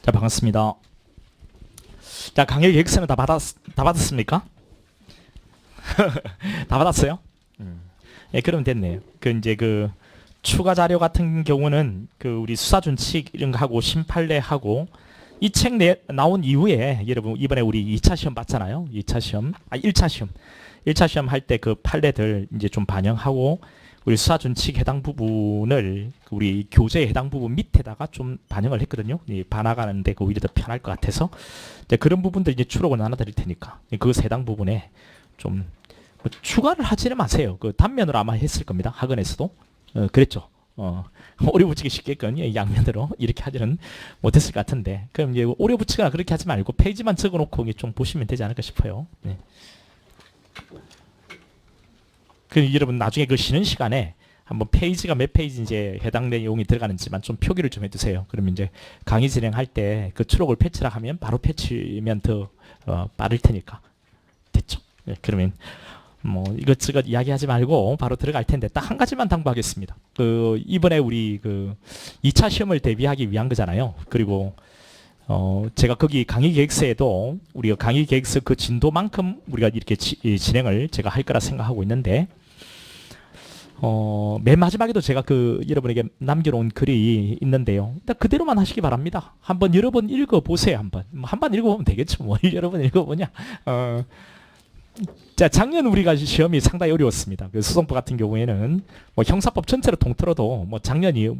자, 반갑습니다. 자, 강의 계획서는 다 받았습니까? 다 받았어요? 예, 그러면 됐네요. 이제 추가 자료 같은 경우는 우리 수사준칙 이런 거 하고 심판례하고 이 책 나온 이후에 여러분 이번에 우리 2차 시험 봤잖아요. 1차 시험 할 때 그 판례들 이제 좀 반영하고 우리 수사준칙 해당 부분을 우리 교재에 해당 부분 밑에다가 좀 반영을 했거든요. 반화가는데 오히려 더 편할 것 같아서 이제 그런 부분들 이제 추록을 나눠드릴 테니까 그것에 해당 부분에 좀 추가를 하지는 마세요. 단면으로 아마 했을 겁니다. 학원에서도 그랬죠. 오려 붙이기 쉽게끔 양면으로 이렇게 하지는 못했을 것 같은데 그럼 이제 오려 붙이거나 그렇게 하지 말고 페이지만 적어놓고 좀 보시면 되지 않을까 싶어요. 네. 여러분 나중에 쉬는 시간에 한번 페이지가 몇 페이지 이제 해당 내용이 들어가는지만 좀 표기를 좀 해두세요. 그러면 이제 강의 진행할 때 그 추록을 패치라 하면 바로 패치면 더 빠를 테니까 됐죠? 네, 그러면 이것저것 이야기하지 말고 바로 들어갈 텐데 딱 한 가지만 당부하겠습니다. 이번에 우리 2차 시험을 대비하기 위한 거잖아요. 그리고 제가 거기 강의 계획서에도 우리가 강의 계획서 그 진도만큼 우리가 이렇게 진행을 제가 할 거라 생각하고 있는데 맨 마지막에도 제가 여러분에게 남겨놓은 글이 있는데요. 일단 그대로만 하시기 바랍니다. 한번 여러 번 읽어보세요. 한번 읽어보면 되겠죠. 뭘 여러 번 읽어보냐. 자, 작년 우리가 시험이 상당히 어려웠습니다. 수성법 같은 경우에는 형사법 전체를 통틀어도 작년이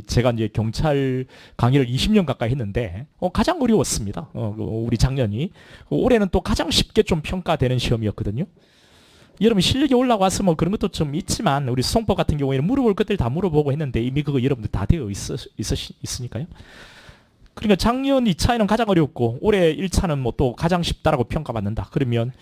제가 이제 경찰 강의를 20년 가까이 했는데 가장 어려웠습니다. 우리 작년이 올해는 또 가장 쉽게 좀 평가되는 시험이었거든요. 여러분 실력이 올라와서 그런 것도 좀 있지만 우리 수성법 같은 경우에는 물어볼 것들 다 물어보고 했는데 이미 그거 여러분들 다 되어 있으니까요. 그러니까 작년 2차에는 가장 어렵고 올해 1차는 또 가장 쉽다라고 평가받는다. 그러면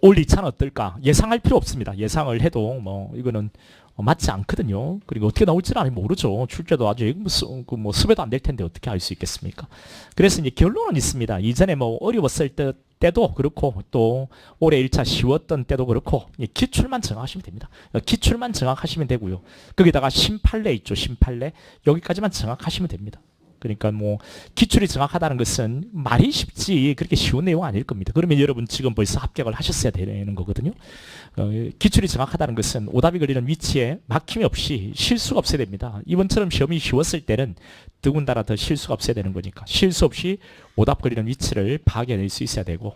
올 2차는 어떨까? 예상할 필요 없습니다. 예상을 해도 이거는 맞지 않거든요. 그리고 어떻게 나올지는 모르죠. 출제도 아직 습외도 안 될 텐데 어떻게 알 수 있겠습니까? 그래서 이제 결론은 있습니다. 이전에 어려웠을 때도 그렇고 또 올해 1차 쉬웠던 때도 그렇고 기출만 정확하시면 됩니다. 기출만 정확하시면 되고요. 거기다가 심판례 있죠. 심판례 여기까지만 정확하시면 됩니다. 그러니까 기출이 정확하다는 것은 말이 쉽지 그렇게 쉬운 내용 아닐 겁니다. 그러면 여러분 지금 벌써 합격을 하셨어야 되는 거거든요. 기출이 정확하다는 것은 오답이 걸리는 위치에 막힘이 없이 실수가 없어야 됩니다. 이번처럼 시험이 쉬웠을 때는 더군다나 더 실수가 없어야 되는 거니까 실수 없이 오답 걸리는 위치를 파악해낼 수 있어야 되고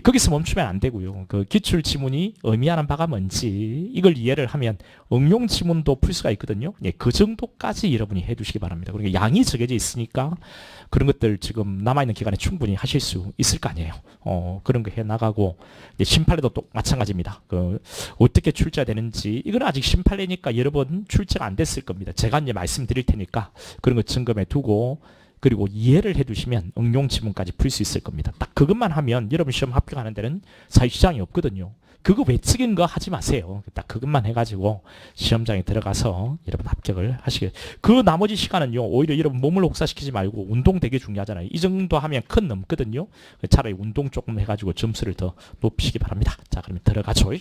거기서 멈추면 안 되고요. 기출 지문이 의미하는 바가 뭔지 이걸 이해를 하면 응용 지문도 풀 수가 있거든요. 그 정도까지 여러분이 해두시기 바랍니다. 그러니까 양이 정해져 있으니까 그런 것들 지금 남아있는 기간에 충분히 하실 수 있을 거 아니에요. 그런 거 해나가고 심판례도 또 마찬가지입니다. 어떻게 출제가 되는지 이건 아직 심판례니까 여러 번 출제가 안 됐을 겁니다. 제가 이제 말씀드릴 테니까 그런 거 점검해 두고 그리고 이해를 해두시면 응용 지문까지 풀 수 있을 겁니다. 딱 그것만 하면 여러분 시험 합격하는 데는 사실시장이 없거든요. 그거 외치긴 거 하지 마세요. 딱 그것만 해가지고 시험장에 들어가서 여러분 합격을 하시게. 나머지 시간은요 오히려 여러분 몸을 혹사시키지 말고 운동 되게 중요하잖아요. 이 정도 하면 큰 넘거든요. 차라리 운동 조금 해가지고 점수를 더 높이시기 바랍니다. 자, 그러면 들어가죠.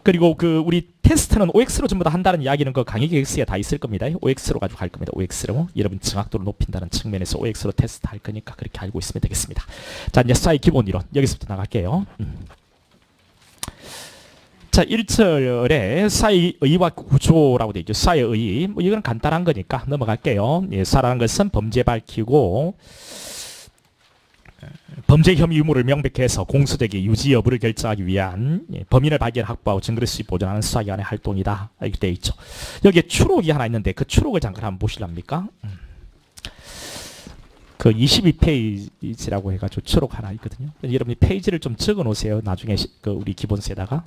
그리고 우리 테스트는 OX로 전부 다 한다는 이야기는 강의 계획서에 다 있을 겁니다. OX로 가지고 갈 겁니다. OX로 여러분 정확도를 높인다는 측면에서 OX로 테스트 할 거니까 그렇게 알고 있으면 되겠습니다. 자, 이제 수사의 기본 이론 여기서부터 나갈게요. 자, 1절에 수사의 의의와 구조라고 되어 있죠. 수사의 의의 이건 간단한 거니까 넘어갈게요. 수사라는 것은 범죄 밝히고 범죄 혐의 유무를 명백히 해서 공소되기 유지 여부를 결정하기 위한 범인을 발견 확보하고 증거를 수집 보존하는 수사기관의 활동이다. 이렇게 되어 있죠. 여기에 추록이 하나 있는데 그 추록을 잠깐 한번 보실랍니까? 22페이지라고 해가지고 추록 하나 있거든요. 여러분이 페이지를 좀 적어 놓으세요. 나중에 우리 기본서에다가.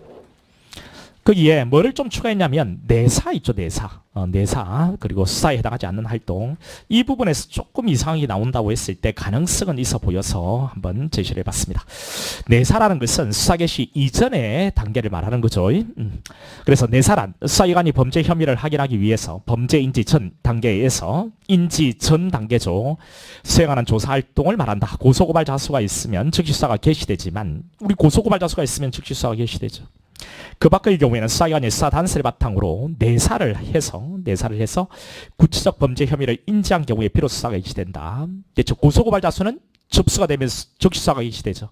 거기에 뭐를 좀 추가했냐면 내사 있죠. 내사. 내사 그리고 수사에 해당하지 않는 활동 이 부분에서 조금 이상하게 나온다고 했을 때 가능성은 있어 보여서 한번 제시를 해봤습니다. 내사라는 것은 수사 개시 이전의 단계를 말하는 거죠. 그래서 내사란 수사기관이 범죄 혐의를 확인하기 위해서 범죄 인지 전 단계에서 인지 전 단계죠. 수행하는 조사 활동을 말한다. 고소고발 자수가 있으면 즉시 수사가 개시되지만 우리 고소고발 자수가 있으면 즉시 수사가 개시되죠. 그 밖의 경우에는 수사기관이 수사 단서를 바탕으로 내사를 해서 구체적 범죄 혐의를 인지한 경우에 비로소 수사가 이시된다. 고소고발 자수는 접수가 되면 즉시 수사가 이시되죠.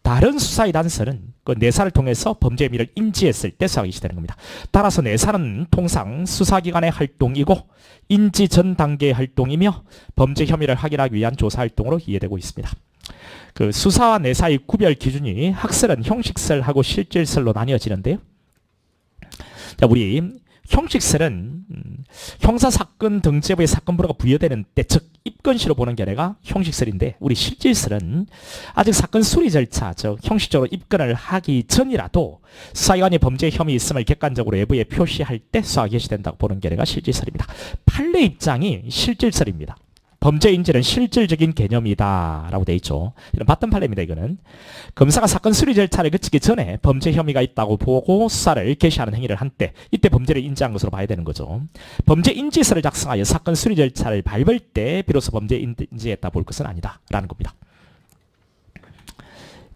다른 수사의 단서는 그 내사를 통해서 범죄 혐의를 인지했을 때 수사가 이시되는 겁니다. 따라서 내사는 통상 수사기관의 활동이고 인지 전 단계의 활동이며 범죄 혐의를 확인하기 위한 조사 활동으로 이해되고 있습니다. 그 수사와 내사의 구별 기준이 학설은 형식설하고 실질설로 나뉘어지는데요. 자, 우리 형식설은 형사사건 등재부의 사건번호가 부여되는 때, 즉 입건시로 보는 견해가 형식설인데, 우리 실질설은 아직 사건 수리 절차, 즉 형식적으로 입건을 하기 전이라도 수사기관이 범죄 혐의 있음을 객관적으로 외부에 표시할 때 수사가 개시된다고 보는 견해가 실질설입니다. 판례 입장이 실질설입니다. 범죄 인지는 실질적인 개념이다 라고 되어 있죠. 이런 봤던 판례입니다. 이거는 검사가 사건 수리 절차를 거치기 전에 범죄 혐의가 있다고 보고 수사를 개시하는 행위를 한 때, 이때 범죄를 인지한 것으로 봐야 되는 거죠. 범죄 인지서를 작성하여 사건 수리 절차를 밟을 때 비로소 범죄 인지했다 볼 것은 아니다 라는 겁니다.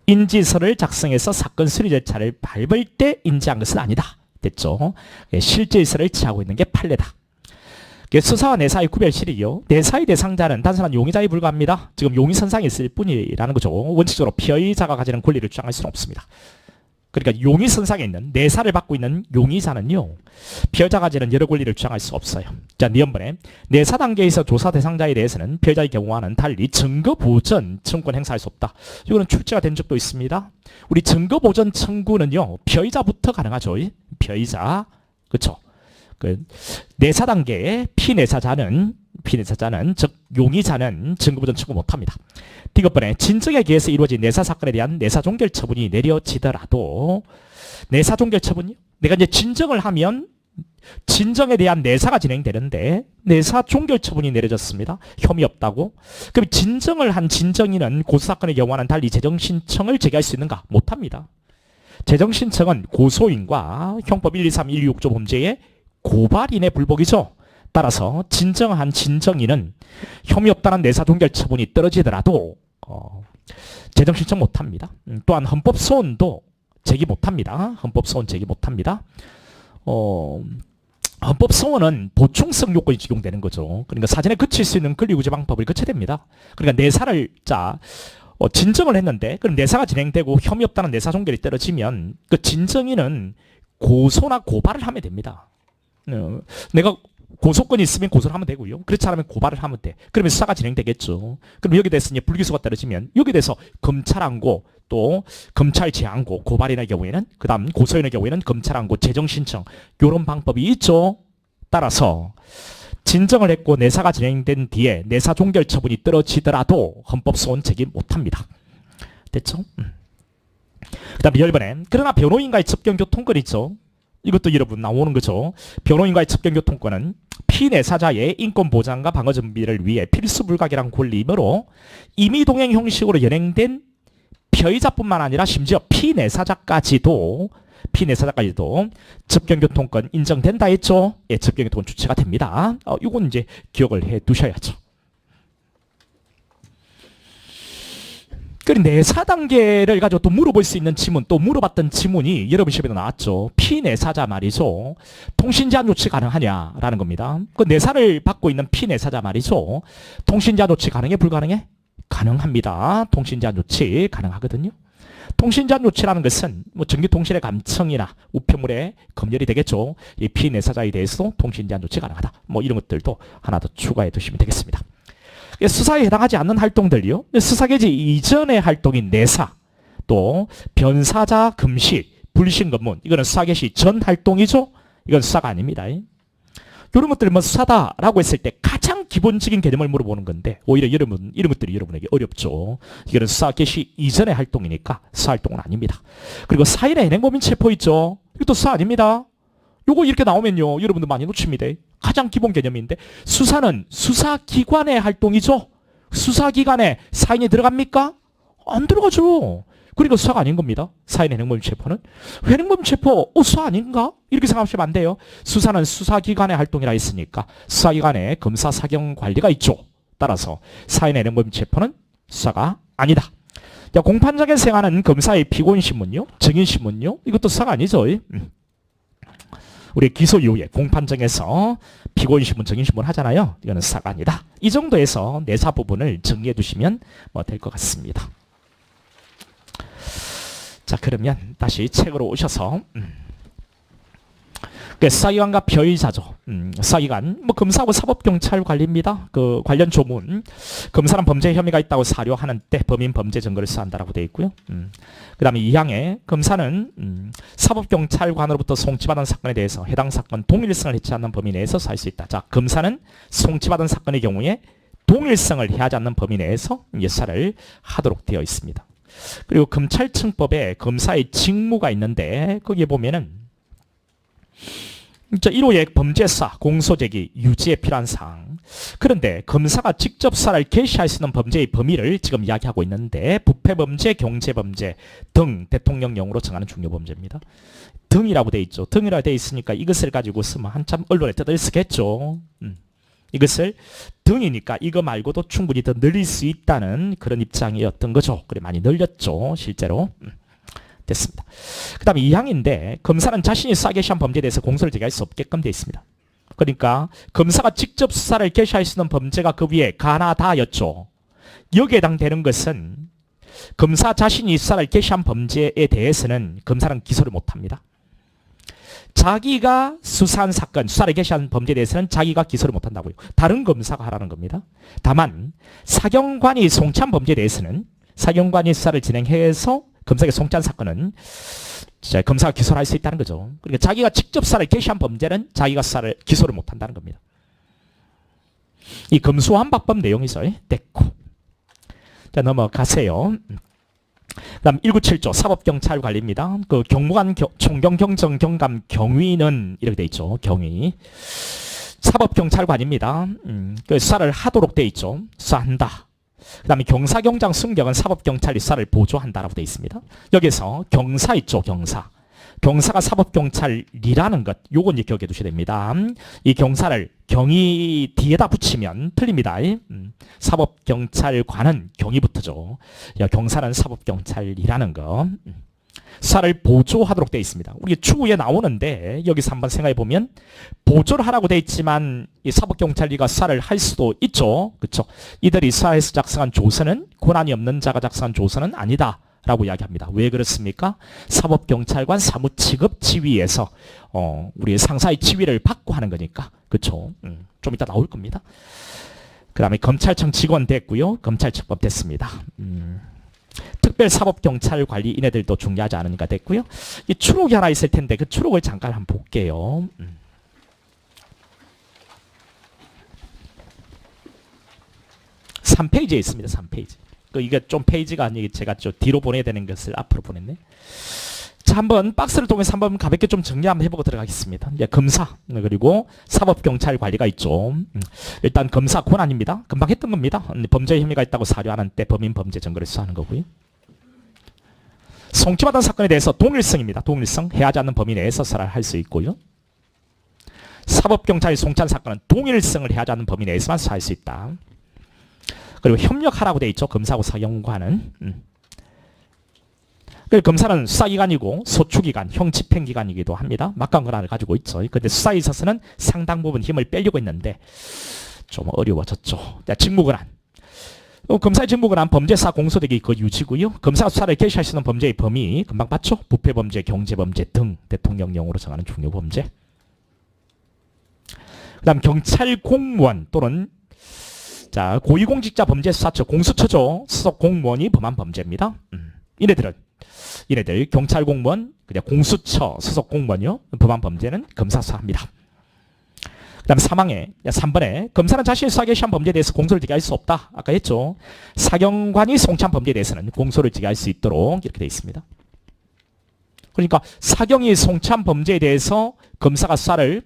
인지서를 작성해서 사건 수리 절차를 밟을 때 인지한 것은 아니다 됐죠. 실질서를 취하고 있는 게 판례다. 수사와 내사의 구별실이요. 내사의 대상자는 단순한 용의자에 불과합니다. 지금 용의선상에 있을 뿐이라는 거죠. 원칙적으로 피의자가 가지는 권리를 주장할 수는 없습니다. 그러니까 용의선상에 있는, 내사를 받고 있는 용의자는요, 피의자가 가지는 여러 권리를 주장할 수 없어요. 자, 니은번에 내사 단계에서 조사 대상자에 대해서는 피의자의 경우와는 달리 증거보전 청구권 행사할 수 없다. 이거는 출제가 된 적도 있습니다. 우리 증거보전 청구는요, 피의자부터 가능하죠. 피의자, 그렇죠? 그 내사 단계의 피내사자는 즉 용의자는 증거보전 청구 못합니다. 디귿번에 진정에 기해서 이루어진 내사 사건에 대한 내사 종결 처분이 내려지더라도 내사 종결 처분이 내가 이제 진정을 하면 진정에 대한 내사가 진행되는데 내사 종결 처분이 내려졌습니다. 혐의 없다고. 그럼 진정을 한 진정인은 고소사건의 경우와는 달리 재정신청을 제기할 수 있는가? 못합니다. 재정신청은 고소인과 형법 123, 126조 범죄의 고발인의 불복이죠. 따라서 진정한 진정인은 혐의 없다는 내사 종결 처분이 떨어지더라도 재정신청 못합니다. 또한 헌법소원도 제기 못합니다. 헌법소원 제기 못합니다. 헌법소원은 보충성 요건이 적용되는 거죠. 그러니까 사전에 거칠 수 있는 권리구제 방법을 거쳐야 됩니다. 그러니까 내사를 진정을 했는데 그럼 내사가 진행되고 혐의 없다는 내사 종결이 떨어지면 그 진정인은 고소나 고발을 하면 됩니다. 내가 고소권이 있으면 고소를 하면 되고요. 그렇지 않으면 고발을 하면 돼. 그러면 수사가 진행되겠죠. 그럼 여기에 대해서 이제 불기소가 떨어지면 여기에 대해서 검찰항고 또 검찰 제항고 고발인의 경우에는 그 다음 고소인의 경우에는 검찰항고 재정신청 이런 방법이 있죠. 따라서 진정을 했고 내사가 진행된 뒤에 내사 종결 처분이 떨어지더라도 헌법소원 제기 못합니다. 됐죠? 그 다음에 10번에 그러나 변호인과의 접견교통권 있죠. 이것도 여러분 나오는 거죠. 변호인과의 접견교통권은 피내사자의 인권보장과 방어 준비를 위해 필수 불가결한 권리이므로 임의동행 형식으로 연행된 피의자뿐만 아니라 심지어 피내사자까지도 접견교통권 인정된다 했죠. 예, 접견교통권 주체가 됩니다. 이건 이제 기억을 해 두셔야죠. 그리고 내사 단계를 가지고 또 물어볼 수 있는 지문, 또 물어봤던 지문이 여러분 시험에도 나왔죠. 피내사자 말이죠. 통신제한 조치 가능하냐라는 겁니다. 그 내사를 받고 있는 피내사자 말이죠. 통신제한 조치 가능해? 불가능해? 가능합니다. 통신제한 조치 가능하거든요. 통신제한 조치라는 것은 뭐 전기통신의 감청이나 우편물에 검열이 되겠죠. 이 피내사자에 대해서도 통신제한 조치 가능하다. 뭐 이런 것들도 하나 더 추가해 두시면 되겠습니다. 수사에 해당하지 않는 활동들이요. 수사개시 이전의 활동인 내사, 또 변사자 금시, 불신검문, 이거는 수사개시 전 활동이죠. 이건 수사가 아닙니다. 이런 것들을 뭐 수사다라고 했을 때 가장 기본적인 개념을 물어보는 건데 오히려 이런 것들이 여러분에게 어렵죠. 이거는 수사개시 이전의 활동이니까 수사 활동은 아닙니다. 그리고 사인의 현행범인 체포 있죠. 이것도 수사 아닙니다. 요거 이렇게 나오면요 여러분들 많이 놓칩니다. 가장 기본 개념인데 수사는 수사기관의 활동이죠. 수사기관에 사인이 들어갑니까? 안 들어가죠. 그러니까 수사가 아닌 겁니다. 사인의 현행범인 체포는. 현행범인 체포 수사 아닌가? 이렇게 생각하시면 안 돼요. 수사는 수사기관의 활동이라 했으니까 수사기관에 검사 사경 관리가 있죠. 따라서 사인의 현행범인 체포는 수사가 아니다. 자, 공판장에서 행하는 검사의 피고인신문요, 증인신문요, 이것도 사가 아니죠. 우리 기소 이후에 공판장에서 피고인신문, 증인신문 하잖아요. 이거는 사가 아니다. 이 정도에서 내사 부분을 정리해 두시면 뭐 될 것 같습니다. 자, 그러면 다시 책으로 오셔서 사기관과 피의자죠. 사기관, 뭐 검사하고 사법경찰관리입니다. 그 관련 조문, 검사는 범죄 혐의가 있다고 사료하는 때 범인 범죄 증거를 수사한다라고 되어 있고요. 그 다음에 2항에 검사는 사법경찰관으로부터 송치받은 사건에 대해서 해당 사건 동일성을 해치 않는 범위 내에서 수사할 수 있다. 자, 검사는 송치받은 사건의 경우에 동일성을 해하지 않는 범위 내에서 수사를 하도록 되어 있습니다. 그리고 검찰청법에 검사의 직무가 있는데 거기에 보면은 1호의 범죄사, 공소제기, 유지에 필요한 사항. 그런데 검사가 직접 수사를 개시할 수 있는 범죄의 범위를 지금 이야기하고 있는데 부패범죄, 경제범죄 등 대통령령으로 정하는 중요범죄입니다. 등이라고 돼 있죠. 등이라고 돼 있으니까 이것을 가지고 쓰면 한참 언론에 떠들썩했죠. 이것을 등이니까 이거 말고도 충분히 더 늘릴 수 있다는 그런 입장이었던 거죠. 그래 많이 늘렸죠. 실제로. 됐습니다. 그 다음에 2항인데 검사는 자신이 수사 개시한 범죄에 대해서 공소를 제기할 수 없게끔 되어 있습니다. 그러니까 검사가 직접 수사를 개시할 수 있는 범죄가 그 위에 가나다였죠. 여기에 해당되는 것은 검사 자신이 수사를 개시한 범죄에 대해서는 검사는 기소를 못합니다. 자기가 수사한 사건, 수사를 개시한 범죄에 대해서는 자기가 기소를 못한다고요. 다른 검사가 하라는 겁니다. 다만 사경관이 송치한 범죄에 대해서는 사경관이 수사를 진행해서 검사에게 송치한 사건은 검사가 기소를 할 수 있다는 거죠. 그러니까 자기가 직접 수사를 개시한 범죄는 자기가 수사를 기소를 못한다는 겁니다. 이 검수완박법 내용이죠. 됐고. 자, 넘어가세요. 그 다음 197조 사법경찰관리입니다. 그 경무관, 총경경정, 경감, 경위는 이렇게 돼 있죠. 경위. 사법경찰관입니다. 그 수사를 하도록 돼 있죠. 수사한다. 그 다음에 경사경장 순경은 사법경찰이 수사를 보조한다라고 되어 있습니다. 여기서 경사 있죠. 경사가 사법경찰이라는 것, 요건 이제 기억해 두셔야 됩니다. 이 경사를 경이 뒤에다 붙이면 틀립니다. 사법경찰관은 경이 붙어죠. 경사는 사법경찰이라는 것. 수사를 보조하도록 되어 있습니다. 우리 추후에 나오는데 여기서 한번 생각해 보면 보조를 하라고 되어 있지만 이 사법경찰리가 수사를 할 수도 있죠. 그렇죠? 이들이 수사에서 작성한 조서는 권한이 없는 자가 작성한 조서는 아니다 라고 이야기합니다. 왜 그렇습니까? 사법경찰관 사무치급 지위에서 우리 상사의 지위를 받고 하는 거니까. 그렇죠? 좀 이따 나올 겁니다. 그 다음에 검찰청 직원 됐고요. 검찰청법 됐습니다. 특별사법경찰관리 이네들도 중요하지 않으니까 됐고요. 이 추록이 하나 있을 텐데 그 추록을 잠깐 한번 볼게요. 3페이지에 있습니다. 3페이지. 이게 좀 페이지가 아니게 제가 좀 뒤로 보내야 되는 것을 앞으로 보냈네. 자, 한번 박스를 통해서 한번 가볍게 좀 정리 한번 해보고 들어가겠습니다. 이제 검사 그리고 사법경찰관리가 있죠. 일단 검사 권한입니다. 금방 했던 겁니다. 범죄 혐의가 있다고 사료하는 때 범인 범죄 증거를 수사하는 거고요. 송치받은 사건에 대해서 동일성입니다. 동일성. 해하지 않는 범위 내에서 수사를 할 수 있고요. 사법경찰이 송치한 사건은 동일성을 해하지 않는 범위 내에서만 수사할 수 있다. 그리고 협력하라고 되어 있죠. 검사하고 사경관은. 그리고 검사는 수사기관이고 소추기관, 형집행기관이기도 합니다. 막강 권한을 가지고 있죠. 그런데 수사에 있어서는 상당 부분 힘을 빼려고 했는데 좀 어려워졌죠. 직무권한. 검사의 직무권한 범죄사 공소되기 그 유지고요. 검사가 수사를 개시할 수 있는 범죄의 범위 금방 봤죠. 부패범죄, 경제범죄 등 대통령령으로 정하는 중요범죄. 그 다음 경찰 공무원 또는 고위공직자 범죄수사처 공수처죠. 수석 공무원이 범한 범죄입니다. 이네들 경찰 공무원, 그냥 공수처 수석 공무원이요. 범한 범죄는 검사 수사합니다. 그 다음 3번에 검사는 자신이 수사 개시한 범죄에 대해서 공소를 제기할 수 없다. 아까 했죠. 사경관이 송치한 범죄에 대해서는 공소를 제기할 수 있도록 이렇게 되어 있습니다. 그러니까 사경이 송치한 범죄에 대해서 검사가 수사를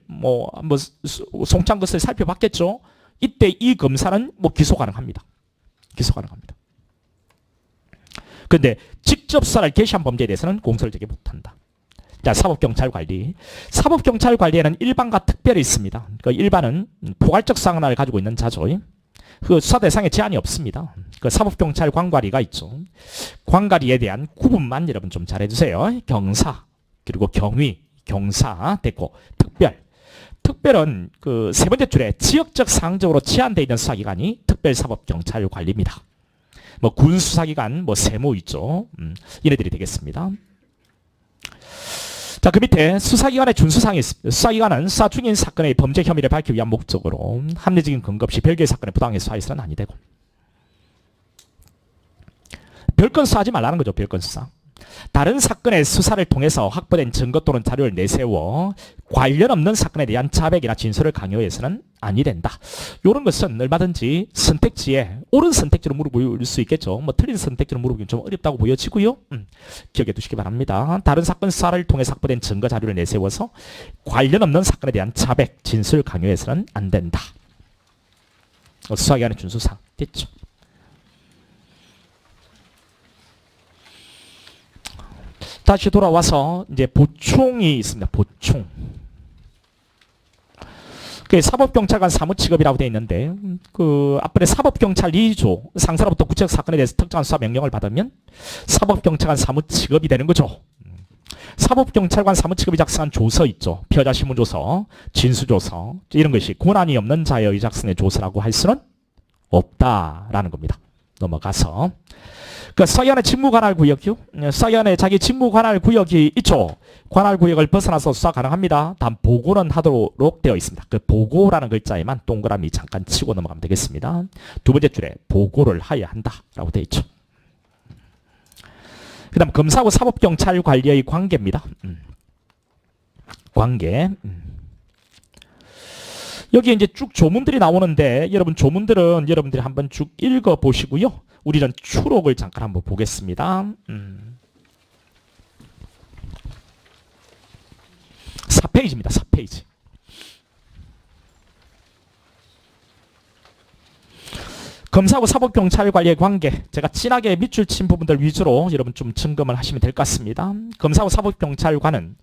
송치한 것을 살펴봤겠죠. 이때 이 검사는 기소 가능합니다. 기소 가능합니다. 그런데 직접 수사를 개시한 범죄에 대해서는 공소를 제기 못한다. 자, 사법경찰관리. 사법경찰관리에는 일반과 특별이 있습니다. 그 일반은 포괄적 수사권한을 가지고 있는 자죠. 그 수사 대상에 제한이 없습니다. 그 사법경찰 관과리가 있죠. 관과리에 대한 구분만 여러분 좀 잘해주세요. 경사, 그리고 경위, 경사 됐고 특별. 특별은 그 세 번째 줄에 지역적 사항적으로 제한되어 있는 수사기관이 특별사법경찰관리입니다. 뭐 군수사기관, 뭐 세무 있죠. 얘네들이 되겠습니다. 자, 그 밑에 수사기관의 준수사항이 있습니다. 수사기관은 수사 중인 사건의 범죄 혐의를 밝히기 위한 목적으로 합리적인 근거 없이 별개의 사건에 부당하게 수사해서는 아니 되고, 별건 수사하지 말라는 거죠. 별건 수사. 다른 사건의 수사를 통해서 확보된 증거 또는 자료를 내세워 관련 없는 사건에 대한 자백이나 진술을 강요해서는 아니 된다. 이런 것은 얼마든지 선택지에 옳은 선택지로 물어볼 수 있겠죠. 뭐 틀린 선택지로 물어보기는 좀 어렵다고 보여지고요. 기억해 두시기 바랍니다. 다른 사건 수사를 통해 확보된 증거 자료를 내세워서 관련 없는 사건에 대한 자백, 진술 강요해서는 안 된다. 수사기관의 준수사항 됐죠. 다시 돌아와서 이제 보충이 있습니다. 보충. 그 사법경찰관 사무직업이라고 되어 있는데, 그 앞번에 사법경찰 2조 상사로부터 구체적 사건에 대해서 특정한 수사 명령을 받으면 사법경찰관 사무직업이 되는 거죠. 사법경찰관 사무직업이 작성한 조서 있죠. 피해자신문조서, 진수조서 이런 것이 권한이 없는 자의 작성의 조서라고 할 수는 없다라는 겁니다. 넘어가서 그 수사기관의 직무관할구역이요. 수사기관의 자기 직무관할구역이 있죠. 관할구역을 벗어나서 수사 가능합니다. 단 보고는 하도록 되어 있습니다. 그 보고라는 글자에만 동그라미 잠깐 치고 넘어가면 되겠습니다. 두 번째 줄에 보고를 하여야 한다라고 되어 있죠. 그 다음 검사하고 사법경찰관리의 관계입니다. 관계. 여기 이제 쭉 조문들이 나오는데 여러분 조문들은 여러분들이 한번 쭉 읽어보시고요. 우리는 추록을 잠깐 한번 보겠습니다. 4페이지입니다. 4페이지. 검사하고 사법경찰관리의 관계. 제가 진하게 밑줄 친 부분들 위주로 여러분 좀 점검을 하시면 될 것 같습니다. 검사하고 사법경찰관은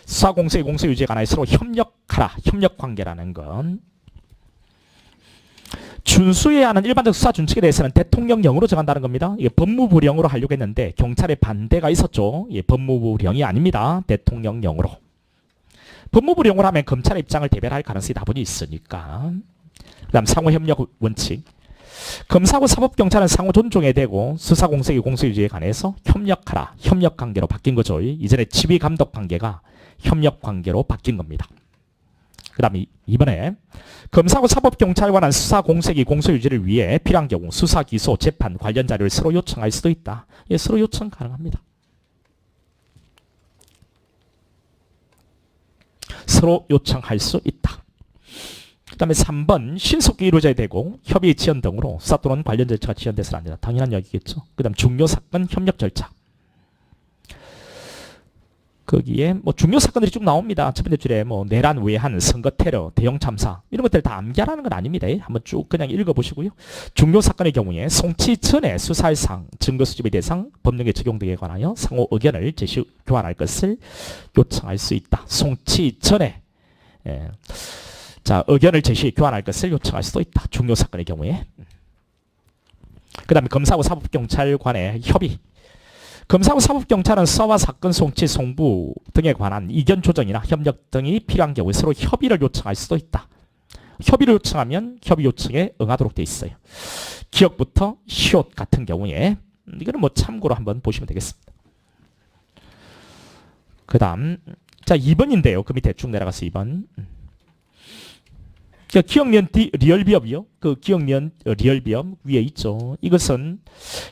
수사공소의 공소유지에 관하여 서로 협력하라. 협력관계라는 건 준수해야 하는 일반적 수사 준칙에 대해서는 대통령령으로 정한다는 겁니다. 이게 법무부령으로 하려고 했는데 경찰의 반대가 있었죠. 예, 법무부령이 아닙니다. 대통령령으로. 법무부령으로 하면 검찰의 입장을 대변할 가능성이 다분히 있으니까. 그 다음 상호협력 원칙. 검사하고 사법경찰은 상호 존중해야 되고 수사공소의 공소유지에 관해서 협력하라. 협력관계로 바뀐 거죠. 이전에 지휘감독관계가 협력관계로 바뀐 겁니다. 그 다음에 이번에 검사하고 사법경찰관은 수사공소기 공소유지를 위해 필요한 경우 수사, 기소, 재판 관련 자료를 서로 요청할 수도 있다. 예, 서로 요청 가능합니다. 서로 요청할 수 있다. 그 다음에 3번 신속히 이루어져야 되고 협의 지연 등으로 수사 또는 관련 절차가 지연돼서는 안 된다. 당연한 이야기겠죠. 그 다음 중요사건 협력 절차. 거기에 뭐 중요 사건들이 쭉 나옵니다. 첫 번째 줄에 뭐 내란, 외환, 선거 테러, 대형 참사 이런 것들 다 암기하라는 건 아닙니다. 한번 쭉 그냥 읽어보시고요. 중요 사건의 경우에 송치 전에 수사할 사항, 증거 수집의 대상, 법령의 적용 등에 관하여 상호 의견을 제시 교환할 것을 요청할 수 있다. 송치 전에 자 의견을 제시 교환할 것을 요청할 수도 있다. 중요 사건의 경우에. 그 다음에 검사하고 사법경찰관의 협의. 검사하고 사법경찰은 수사와 사건 송치, 송부 등에 관한 이견 조정이나 협력 등이 필요한 경우에 서로 협의를 요청할 수도 있다. 협의를 요청하면 협의 요청에 응하도록 되어 있어요. 기억부터 시옷 같은 경우에 이거는 뭐 참고로 한번 보시면 되겠습니다. 그 다음 자 2번인데요. 그 밑에 쭉 내려가서 2번. 기억니은 리얼비업이요. 그 기억니은 리얼비업 위에 있죠. 이것은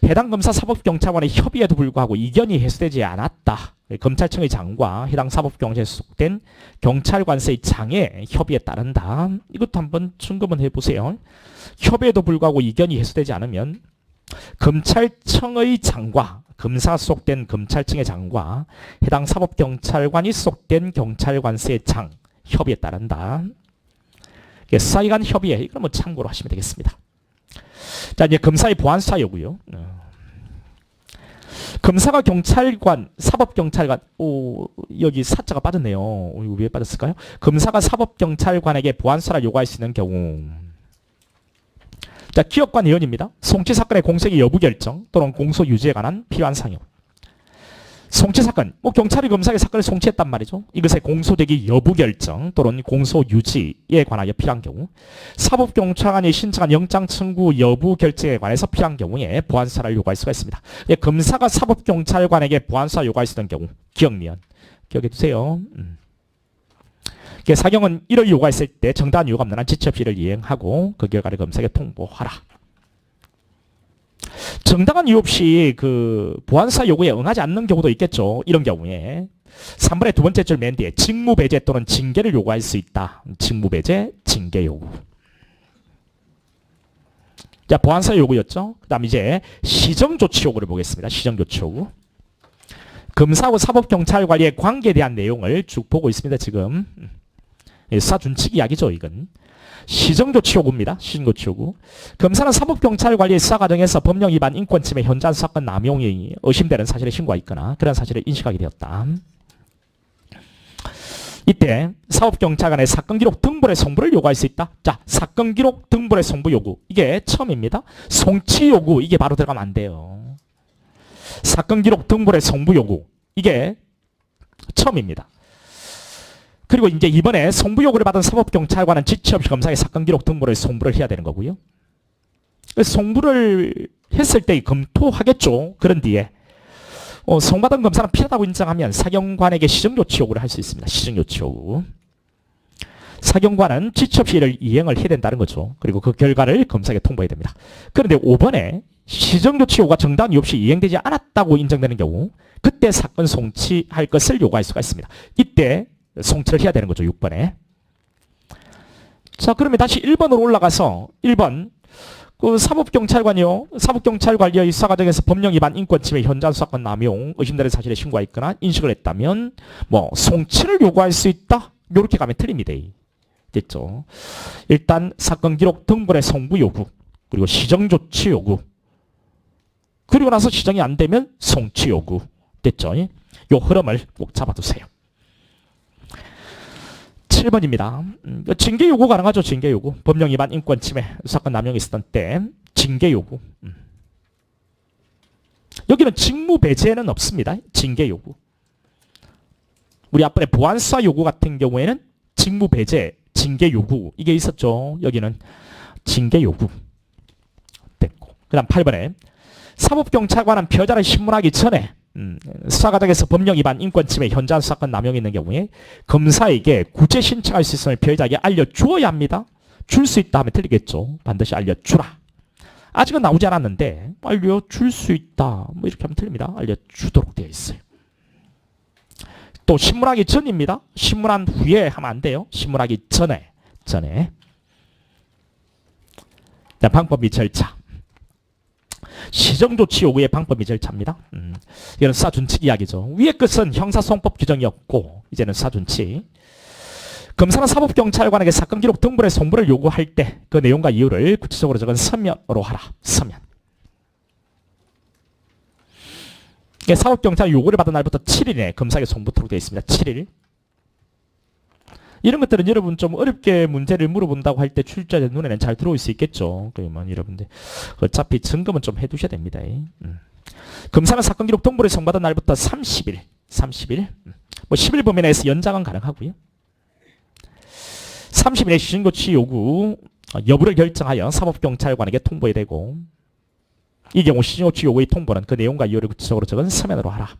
해당 검사 사법경찰관의 협의에도 불구하고 이견이 해소되지 않았다. 검찰청의 장과 해당 사법경찰에 소속된 경찰관서의 장의 협의에 따른다. 이것도 한번 점검은 해보세요. 협의에도 불구하고 이견이 해소되지 않으면 검찰청의 장과 검사 소속된 검찰청의 장과 해당 사법경찰관이 소속된 경찰관서의 장 협의에 따른다. 수사기관 협의회 이걸 뭐 참고로 하시면 되겠습니다. 자 이제 검사의 보안수사 요구요. 검사가 경찰관, 사법경찰관, 여기 사자가 빠졌네요. 이거 왜 빠졌을까요? 검사가 사법경찰관에게 보안수사를 요구할 수 있는 경우 자, 기업관 예언입니다. 송치 사건의 공소의 여부 결정 또는 공소 유지에 관한 필요한 사유. 송치 사건, 뭐 경찰이 검사에게 사건을 송치했단 말이죠. 이것의 공소되기 여부 결정 또는 공소 유지에 관하여 필요한 경우, 사법경찰관이 신청한 영장 청구 여부 결정에 관해서 필요한 경우에 보안수사를 요구할 수가 있습니다. 검사가 사법경찰관에게 보안수사 요구할 수 있는 경우, 기억미연 기억해 두세요. 사경은 이를 요구했을 때 정당한 이유가 없는 한 지체 없이 이를 이행하고 그 결과를 검사에게 통보하라. 정당한 이유 없이 그 보안수사 요구에 응하지 않는 경우도 있겠죠. 이런 경우에 3번의 두 번째 줄 맨 뒤에 직무 배제 또는 징계를 요구할 수 있다. 직무 배제, 징계 요구. 자, 보안수사 요구였죠. 그 다음 이제 시정조치 요구를 보겠습니다. 시정조치 요구. 검사하고 사법경찰관리의 관계에 대한 내용을 쭉 보고 있습니다. 지금 수사준칙 이야기죠. 이건 시정조치 요구입니다. 시정조치 요구. 검사는 사법경찰관리의 수사 과정에서 법령 위반, 인권침해, 현장 사건 남용이 의심되는 사실을 신고하였거나 그런 사실을 인식하게 되었다. 이때 사법경찰관의 사건기록 등본의 송부를 요구할 수 있다. 자, 사건기록 등본의 송부 요구. 이게 처음입니다. 송치 요구. 이게 바로 들어가면 안 돼요. 사건기록 등본의 송부 요구. 이게 처음입니다. 그리고 이제 이번에 송부 요구를 받은 사법경찰관은 지체 없이 검사의 사건기록 등본을 송부를 해야 되는 거고요. 송부를 했을 때 검토하겠죠. 그런 뒤에 송받은 검사는 필요하다고 인정하면 사경관에게 시정조치 요구를 할 수 있습니다. 시정조치 요구. 사경관은 지체 없이 이를 이행을 해야 된다는 거죠. 그리고 그 결과를 검사에게 통보해야 됩니다. 그런데 5번에 시정조치 요구가 정당한 이유 없이 이행되지 않았다고 인정되는 경우 그때 사건 송치할 것을 요구할 수가 있습니다. 이때 송치를 해야 되는 거죠. 6번에. 자, 그러면 다시 1번으로 올라가서 1번 그 사법경찰관이요. 사법경찰관리의 수사 과정에서 법령 위반, 인권침해, 현장 수사권 남용, 의심되는 사실에 신고했거나 인식을 했다면 뭐 송치를 요구할 수 있다. 이렇게 가면 틀립니다. 됐죠. 일단 사건 기록 등본의 송부 요구, 그리고 시정조치 요구, 그리고 나서 시정이 안 되면 송치 요구. 됐죠. 요 흐름을 꼭 잡아두세요. 7번입니다. 징계 요구 가능하죠. 징계 요구. 법령 위반, 인권 침해, 사건 남용이 있었던 때 징계 요구. 여기는 직무 배제는 없습니다. 징계 요구. 우리 앞번에 보안수사 요구 같은 경우에는 직무 배제, 징계 요구 이게 있었죠. 여기는 징계 요구 됐고. 그 다음 8번에 사법경찰관은 피해자를 신문하기 전에 수사 과정에서 법령 위반, 인권 침해, 현장 수사권 남용이 있는 경우에 검사에게 구제 신청할 수 있음을 피해자에게 알려주어야 합니다. 줄 수 있다 하면 틀리겠죠. 반드시 알려주라. 아직은 나오지 않았는데 알려줄 수 있다. 뭐 이렇게 하면 틀립니다. 알려주도록 되어 있어요. 또 신문하기 전입니다. 신문한 후에 하면 안 돼요. 신문하기 전에. 방법 및 절차. 시정조치 요구의 방법 및 절차입니다. 이건 수사준칙 이야기죠. 위의 것은 형사소송법 규정이었고 이제는 수사준칙. 검사는 사법경찰관에게 사건기록 등본의 송부를 요구할 때 그 내용과 이유를 구체적으로 적은 서면으로 하라. 서면. 사법경찰 요구를 받은 날부터 7일에 검사에게 송부토록 되어 있습니다. 7일. 이런 것들은 여러분 좀 어렵게 문제를 물어본다고 할 때 출제자 눈에는 잘 들어올 수 있겠죠. 그러면 여러분들 어차피 점검은 좀 해두셔야 됩니다. 검사는 사건 기록 등본을 송받은 날부터 30일. 뭐 10일 범위 내에서 연장은 가능하고요. 30일에 시정조치 요구 여부를 결정하여 사법경찰관에게 통보해야 되고, 이 경우 시정조치 요구의 통보는 그 내용과 이유를 구체적으로 적은 서면으로 하라.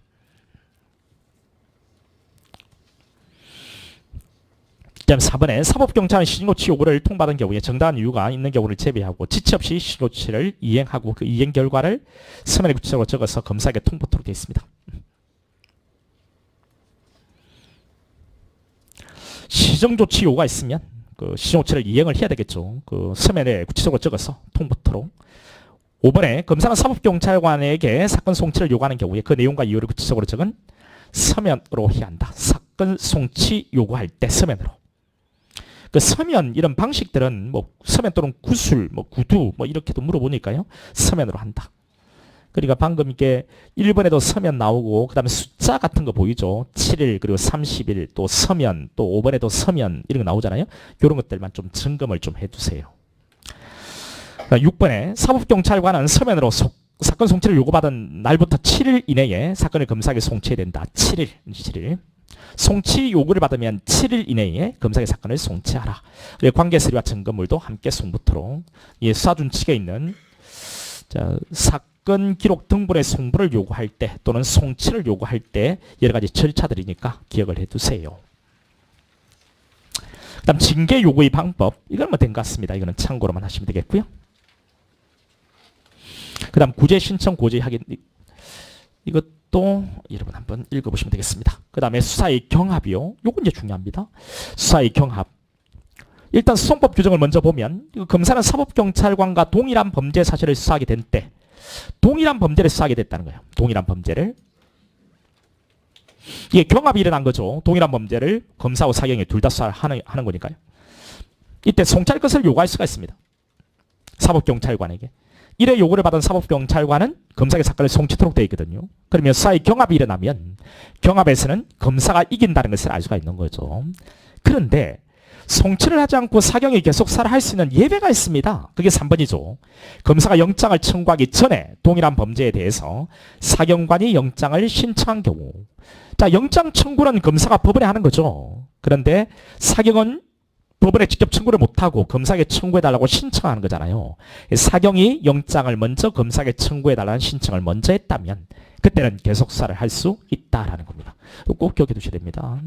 그 다음 4번에 사법경찰은 시정조치 요구를 통보받은 경우에 정당한 이유가 있는 경우를 제외하고 지체 없이 시정조치를 이행하고 그 이행 결과를 서면에 구체적으로 적어서 검사에게 통보토록 되어 있습니다. 시정조치 요구가 있으면 그 시정조치를 이행을 해야 되겠죠. 그 서면에 구체적으로 적어서 통보토록. 5번에 검사는 사법경찰관에게 사건 송치를 요구하는 경우에 그 내용과 이유를 구체적으로 적은 서면으로 해야 한다. 사건 송치 요구할 때 서면으로. 그 서면 이런 방식들은 뭐 서면 또는 구술, 뭐 구두 뭐 이렇게도 물어보니까요. 서면으로 한다. 그러니까 방금 이게 1번에도 서면 나오고 그 다음에 숫자 같은 거 보이죠. 7일 그리고 30일 또 서면 또 5번에도 서면 이런 거 나오잖아요. 이런 것들만 좀 점검을 좀 해두세요. 6번에 사법경찰관은 서면으로 사건 송치를 요구받은 날부터 7일 이내에 사건을 검사에게 송치해야 된다. 7일. 송치 요구를 받으면 7일 이내에 검사에게 사건을 송치하라. 관계 서류와 증거물도 함께 송부토록 수사준칙에 있는 사건 기록 등본의 송부를 요구할 때 또는 송치를 요구할 때 여러 가지 절차들이니까 기억을 해두세요. 그 다음 징계 요구의 방법. 이건 뭐 된 것 같습니다. 이거는 참고로만 하시면 되겠고요. 그 다음 구제 신청 고지 확인. 이것도 여러분 한번 읽어보시면 되겠습니다. 그 다음에 수사의 경합이요. 요건 이제 중요합니다. 수사의 경합. 일단 수송법 규정을 먼저 보면 검사는 사법경찰관과 동일한 범죄 사실을 수사하게 된 때 동일한 범죄를 수사하게 됐다는 거예요. 동일한 범죄를. 이게 경합이 일어난 거죠. 동일한 범죄를 검사와 사경이 둘 다 수사하는 거니까요. 이때 송치할 것을 요구할 수가 있습니다. 사법경찰관에게. 이래 요구를 받은 사법경찰관은 검사에게 사건을 송치토록 되어 있거든요. 그러면 수사의 경합이 일어나면 경합에서는 검사가 이긴다는 것을 알 수가 있는 거죠. 그런데 송치를 하지 않고 사경이 계속 수사를 할 수 있는 예외가 있습니다. 그게 3번이죠. 검사가 영장을 청구하기 전에 동일한 범죄에 대해서 사경관이 영장을 신청한 경우. 자, 영장 청구는 검사가 법원에 하는 거죠. 그런데 사경은 법원에 직접 청구를 못하고 검사에게 청구해달라고 신청하는 거잖아요. 사경이 영장을 먼저 검사에게 청구해달라는 신청을 먼저 했다면 그때는 계속 수사를 할 수 있다라는 겁니다. 꼭 기억해 두셔야 됩니다.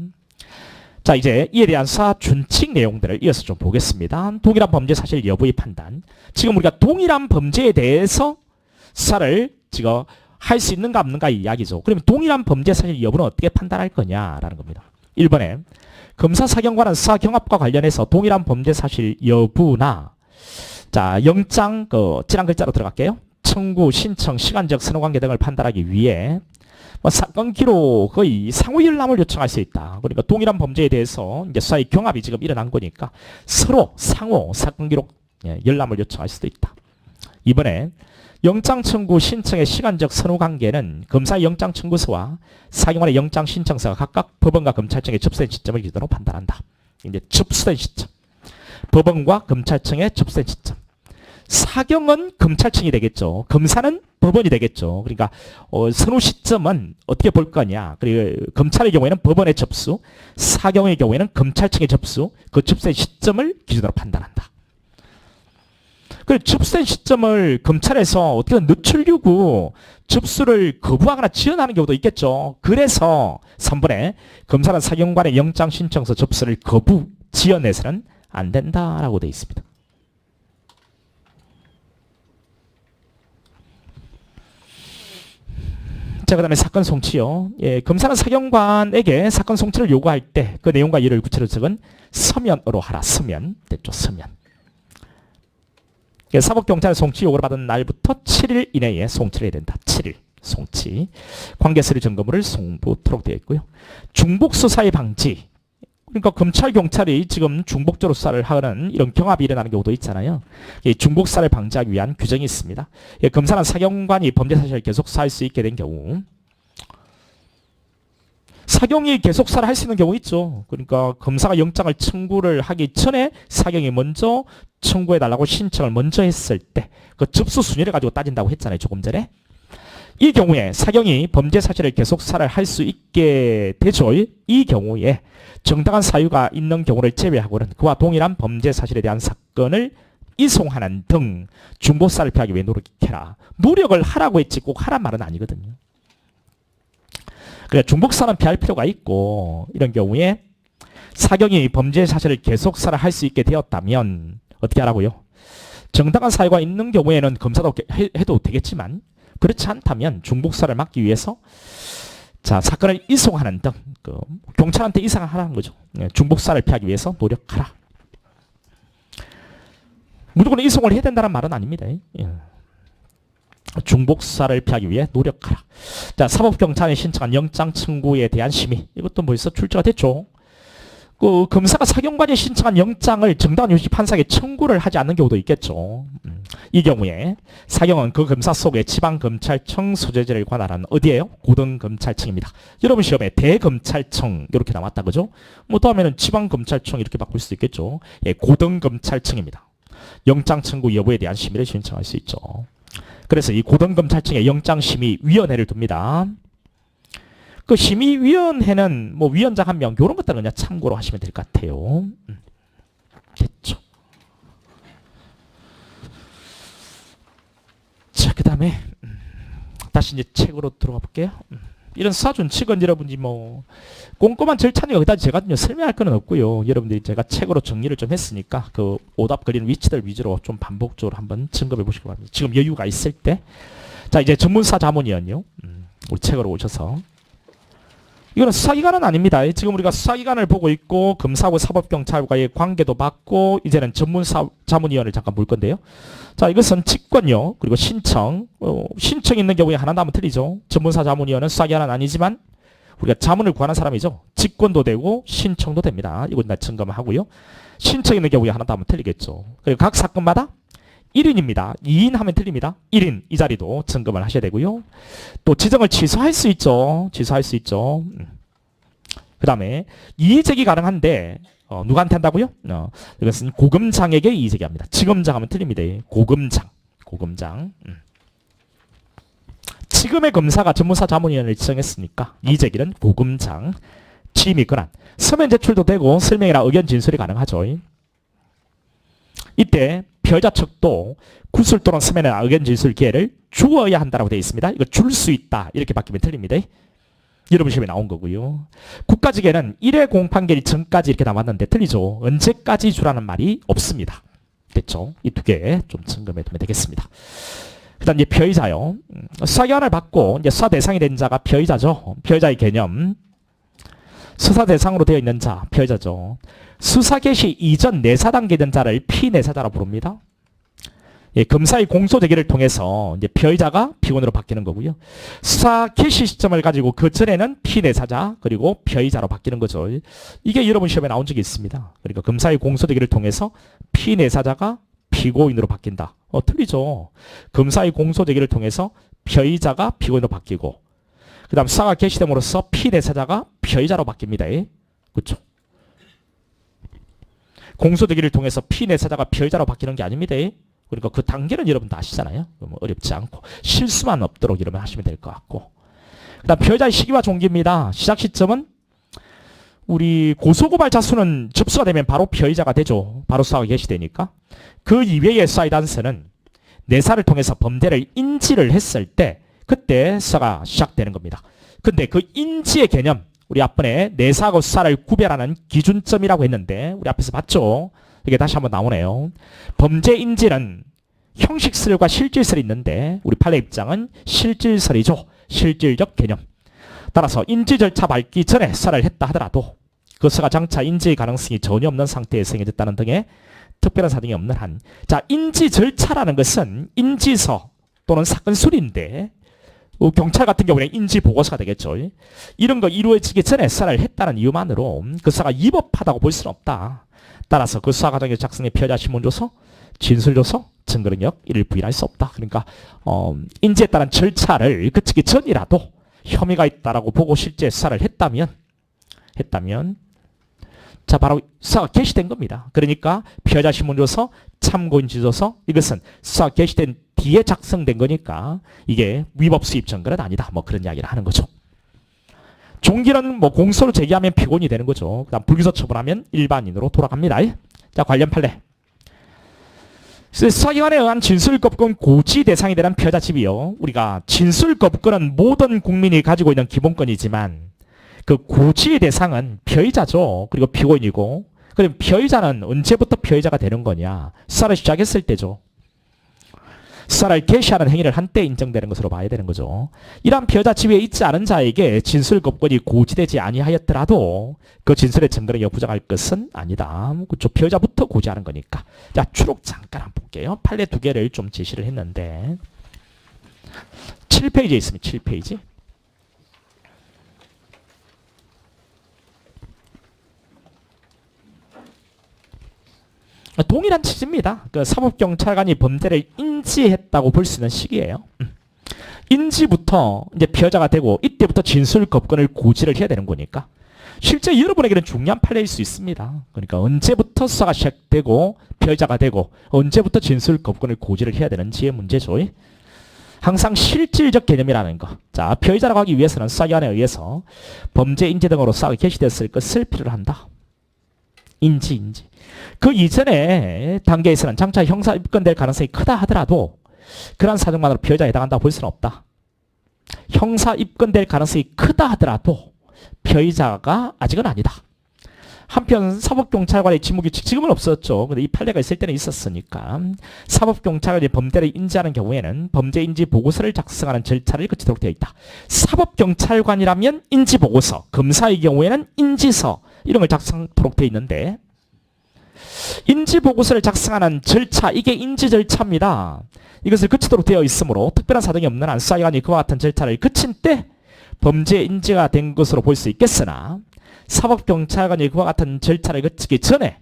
자, 이제 이에 대한 수사 준칙 내용들을 이어서 좀 보겠습니다. 동일한 범죄 사실 여부의 판단. 지금 우리가 동일한 범죄에 대해서 수사를 지금 할 수 있는가 없는가 이야기죠. 그러면 동일한 범죄 사실 여부는 어떻게 판단할 거냐라는 겁니다. 1번에 검사 사경관은 수사 경합과 관련해서 동일한 범죄 사실 여부나 영장 찌란 글자로 들어갈게요. 청구, 신청, 시간적 선호관계 등을 판단하기 위해 사건 기록의 상호 열람을 요청할 수 있다. 그러니까 동일한 범죄에 대해서 이제 수사의 경합이 지금 일어난 거니까 서로 상호 사건 기록 열람을 요청할 수도 있다. 이번에 영장 청구 신청의 시간적 선호관계는 검사의 영장 청구서와 사경관의 영장 신청서가 각각 법원과 검찰청에 접수된 시점을 기준으로 판단한다. 이제 접수된 시점. 법원과 검찰청에 접수된 시점. 사경은 검찰청이 되겠죠. 검사는 법원이 되겠죠. 그러니까 선호 시점은 어떻게 볼 거냐. 그리고 검찰의 경우에는 법원의 접수, 사경의 경우에는 검찰청의 접수, 그 접수된 시점을 기준으로 판단한다. 그 접수된 시점을 검찰에서 어떻게 늦추려고 접수를 거부하거나 지연하는 경우도 있겠죠. 그래서 3번에 검사는 사경관의 영장 신청서 접수를 거부, 지연해서는 안 된다라고 되어 있습니다. 자, 그 다음에 사건 송치요. 검사는 사경관에게 사건 송치를 요구할 때 그 내용과 이를 구체로 적은 서면으로 하라. 서면. 됐죠. 서면. 사법경찰 송치 요구를 받은 날부터 7일 이내에 송치를 해야 된다. 7일 송치. 관계서류 증거물을 송부토록 되어 있고요. 중복 수사의 방지. 그러니까 검찰, 경찰이 지금 중복적으로 수사를 하는 이런 경합이 일어나는 경우도 있잖아요. 중복 수사를 방지하기 위한 규정이 있습니다. 검사는 사경관이 범죄 사실을 계속 수사할 수 있게 된 경우 사경이 계속 수사를 할 수 있는 경우 있죠. 그러니까 검사가 영장을 청구를 하기 전에 사경이 먼저 청구해달라고 신청을 먼저 했을 때 그 접수 순위를 가지고 따진다고 했잖아요. 조금 전에. 이 경우에 사경이 범죄 사실을 계속 수사를 할 수 있게 되죠. 이 경우에 정당한 사유가 있는 경우를 제외하고는 그와 동일한 범죄 사실에 대한 사건을 이송하는 등 중복 수사를 피하기 위해 노력해라. 노력을 하라고 했지 꼭 하란 말은 아니거든요. 그래 중복 수사는 피할 필요가 있고 이런 경우에 사경이 범죄 사실을 계속 수사를 할 수 있게 되었다면 어떻게 하라고요? 정당한 사유가 있는 경우에는 검사도 해도 되겠지만 그렇지 않다면 중복 수사를 막기 위해서 사건을 이송하는 등 경찰한테 이송을 하라는 거죠. 중복 수사를 피하기 위해서 노력하라. 무조건 이송을 해야 된다는 말은 아닙니다. 중복 수사를 피하기 위해 노력하라. 사법경찰에 신청한 영장 청구에 대한 심의. 이것도 벌써 출제가 됐죠. 검사가 사경관이 신청한 영장을 정당한 유지 판사에게 청구를 하지 않는 경우도 있겠죠. 이 경우에 사경은 그 검사 속에 지방검찰청 소재지를 관할하는 어디예요? 고등검찰청입니다. 여러분 시험에 대검찰청 이렇게 나왔다 그죠? 다음에는 지방검찰청 이렇게 바꿀 수도 있겠죠. 고등검찰청입니다. 영장 청구 여부에 대한 심의를 신청할 수 있죠. 그래서 이 고등검찰청에 영장심의위원회를 둡니다. 그 심의위원회는 뭐 위원장 한 명, 이런 것들은 그냥 참고로 하시면 될 것 같아요. 됐죠. 자, 그 다음에 다시 이제 책으로 들어가 볼게요. 이런 수사준칙은 여러분이 뭐 꼼꼼한 절차는 여기다 제가 설명할 건 없고요. 여러분들이 제가 책으로 정리를 좀 했으니까 그 오답 걸리는 위치들 위주로 좀 반복적으로 한번 점검해 보시기 바랍니다. 지금 여유가 있을 때. 자, 이제 전문사 자문위원요. 우리 책으로 오셔서. 이거는 수사기관은 아닙니다. 지금 우리가 수사기관을 보고 있고 검사하고 사법경찰과의 관계도 받고 이제는 전문사자문위원을 잠깐 볼 건데요. 자, 이것은 직권요. 그리고 신청. 신청 있는 경우에 하나 나면 틀리죠. 전문사자문위원은 수사기관은 아니지만 우리가 자문을 구하는 사람이죠. 직권도 되고 신청도 됩니다. 이건 다 점검을 하고요. 신청 있는 경우에 하나 나면 틀리겠죠. 그리고 각 사건마다 1인입니다. 2인 하면 틀립니다. 1인 이 자리도 점검을 하셔야 되고요. 또 지정을 취소할 수 있죠. 취소할 수 있죠. 그 다음에 이의제기 가능한데 누구한테 한다고요? 이것은 고검장에게 이의제기합니다. 지검장 하면 틀립니다. 고검장. 지금의 검사가 전문사 자문위원을 지정했으니까 이의제기는 고검장. 취임이 권한. 서면 제출도 되고 설명이나 의견 진술이 가능하죠. 이때 피의자 측도 구술 또는 서면이나 의견 진술 기회를 주어야 한다고 되어 있습니다. 이거 줄 수 있다. 이렇게 바뀌면 틀립니다. 여러분 시험에 나온 거고요. 국가직에는 1회 공판결이 전까지 이렇게 나왔는데 틀리죠. 언제까지 주라는 말이 없습니다. 됐죠? 이 두 개 좀 점검해 두면 되겠습니다. 그 다음 이제 피의자요. 수사기관을 받고 이제 수사 대상이 된 자가 피의자죠. 피의자의 개념. 수사 대상으로 되어 있는 자, 피의자죠. 수사 개시 이전 내사 단계 된 자를 피내사자라고 부릅니다. 예, 검사의 공소 제기를 통해서 이제 피의자가 피고인으로 바뀌는 거고요. 수사 개시 시점을 가지고 그 전에는 피내사자 그리고 피의자로 바뀌는 거죠. 이게 여러분 시험에 나온 적이 있습니다. 그러니까 검사의 공소 제기를 통해서 피내사자가 피고인으로 바뀐다. 틀리죠. 검사의 공소 제기를 통해서 피의자가 피고인으로 바뀌고 그 다음 수사가 개시됨으로써 피내사자가 피의자로 바뀝니다. 그렇죠. 공소제기를 통해서 피내사자가 피의자로 바뀌는 게 아닙니다. 그러니까 그 단계는 여러분 다 아시잖아요. 어렵지 않고 실수만 없도록 여러분 하시면 될 것 같고 그 다음 피의자의 시기와 종기입니다. 시작 시점은 우리 고소고발 자수는 접수가 되면 바로 피의자가 되죠. 바로 수사가 개시되니까. 그 이외의 수사의 단서는 내사를 통해서 범죄를 인지를 했을 때 그때 수사가 시작되는 겁니다. 근데 그 인지의 개념 우리 앞번에 내사하고 수사를 구별하는 기준점이라고 했는데 우리 앞에서 봤죠. 이게 다시 한번 나오네요. 범죄 인지는 형식설과 실질설이 있는데 우리 판례 입장은 실질설이죠. 실질적 개념. 따라서 인지 절차 밟기 전에 수사를 했다 하더라도 그 수사가 장차 인지의 가능성이 전혀 없는 상태에 생겨졌다는 등의 특별한 사정이 없는 한. 자, 인지 절차라는 것은 인지서 또는 사건 수리인데 경찰 같은 경우는 인지 보고서가 되겠죠. 이런 거 이루어지기 전에 수사를 했다는 이유만으로 그 수사가 위법하다고 볼 수는 없다. 따라서 그 수사 과정에 작성된 피의자 신문조서, 진술조서, 증거능력 이를 부인할 수 없다. 그러니까 인지에 따른 절차를 거치기 전이라도 혐의가 있다라고 보고 실제 수사를 했다면 자 바로 수사가 개시된 겁니다. 그러니까 피의자 신문조서, 참고인 지조서 이것은 수사 개시된 뒤에 작성된 거니까 이게 위법 수입 증거는 아니다. 뭐 그런 이야기를 하는 거죠. 종기는 뭐 공소를 제기하면 피고인이 되는 거죠. 그다음 불기소 처분하면 일반인으로 돌아갑니다. 자 관련 판례. 수사기관에 의한 진술거부권 고지 대상이 되는 피의자 집이요. 우리가 진술거부권은 모든 국민이 가지고 있는 기본권이지만 그 고지의 대상은 피의자죠. 그리고 피고인이고. 그럼 피의자는 언제부터 피의자가 되는 거냐? 수사를 시작했을 때죠. 수사를 개시하는 행위를 한 때 인정되는 것으로 봐야 되는 거죠. 이러한 피의자 지위에 있지 않은 자에게 진술거부권이 고지되지 아니하였더라도 그 진술의 증거를 부정할 것은 아니다. 그렇죠. 피의자부터 고지하는 거니까. 자, 추록 잠깐 한번 볼게요. 판례 두 개를 좀 제시를 했는데 7페이지에 있습니다. 7페이지. 동일한 취지입니다. 그 사법경찰관이 범죄를 인지했다고 볼 수 있는 시기예요. 인지부터 이제 피의자가 되고 이때부터 진술거부권을 고지를 해야 되는 거니까 실제 여러분에게는 중요한 판례일 수 있습니다. 그러니까 언제부터 수사가 시작되고 피해자가 되고 언제부터 진술 거부권을 고지를 해야 되는지의 문제죠. 항상 실질적 개념이라는 거. 자, 피해자라고 하기 위해서는 수사기관에 의해서 범죄 인지 등으로 수사가 개시됐을 것을 필요로 한다. 인지. 그 이전의 단계에서는 장차 형사 입건될 가능성이 크다 하더라도 그러한 사정만으로 피해자에 해당한다고 볼 수는 없다. 형사 입건될 가능성이 크다 하더라도 피해자가 아직은 아니다. 한편 사법경찰관의 직무규칙 지금은 없었죠. 근데 이 판례가 있을 때는 있었으니까 사법경찰관이 범죄를 인지하는 경우에는 범죄인지 보고서를 작성하는 절차를 거치도록 되어 있다. 사법경찰관이라면 인지보고서, 검사의 경우에는 인지서 이런 걸 작성하도록 되어 있는데 인지보고서를 작성하는 절차, 이게 인지 절차입니다. 이것을 거치도록 되어 있으므로 특별한 사정이 없는 한 수사기관이 그와 같은 절차를 거친 때 범죄 인지가 된 것으로 볼 수 있겠으나 사법경찰관이 그와 같은 절차를 거치기 전에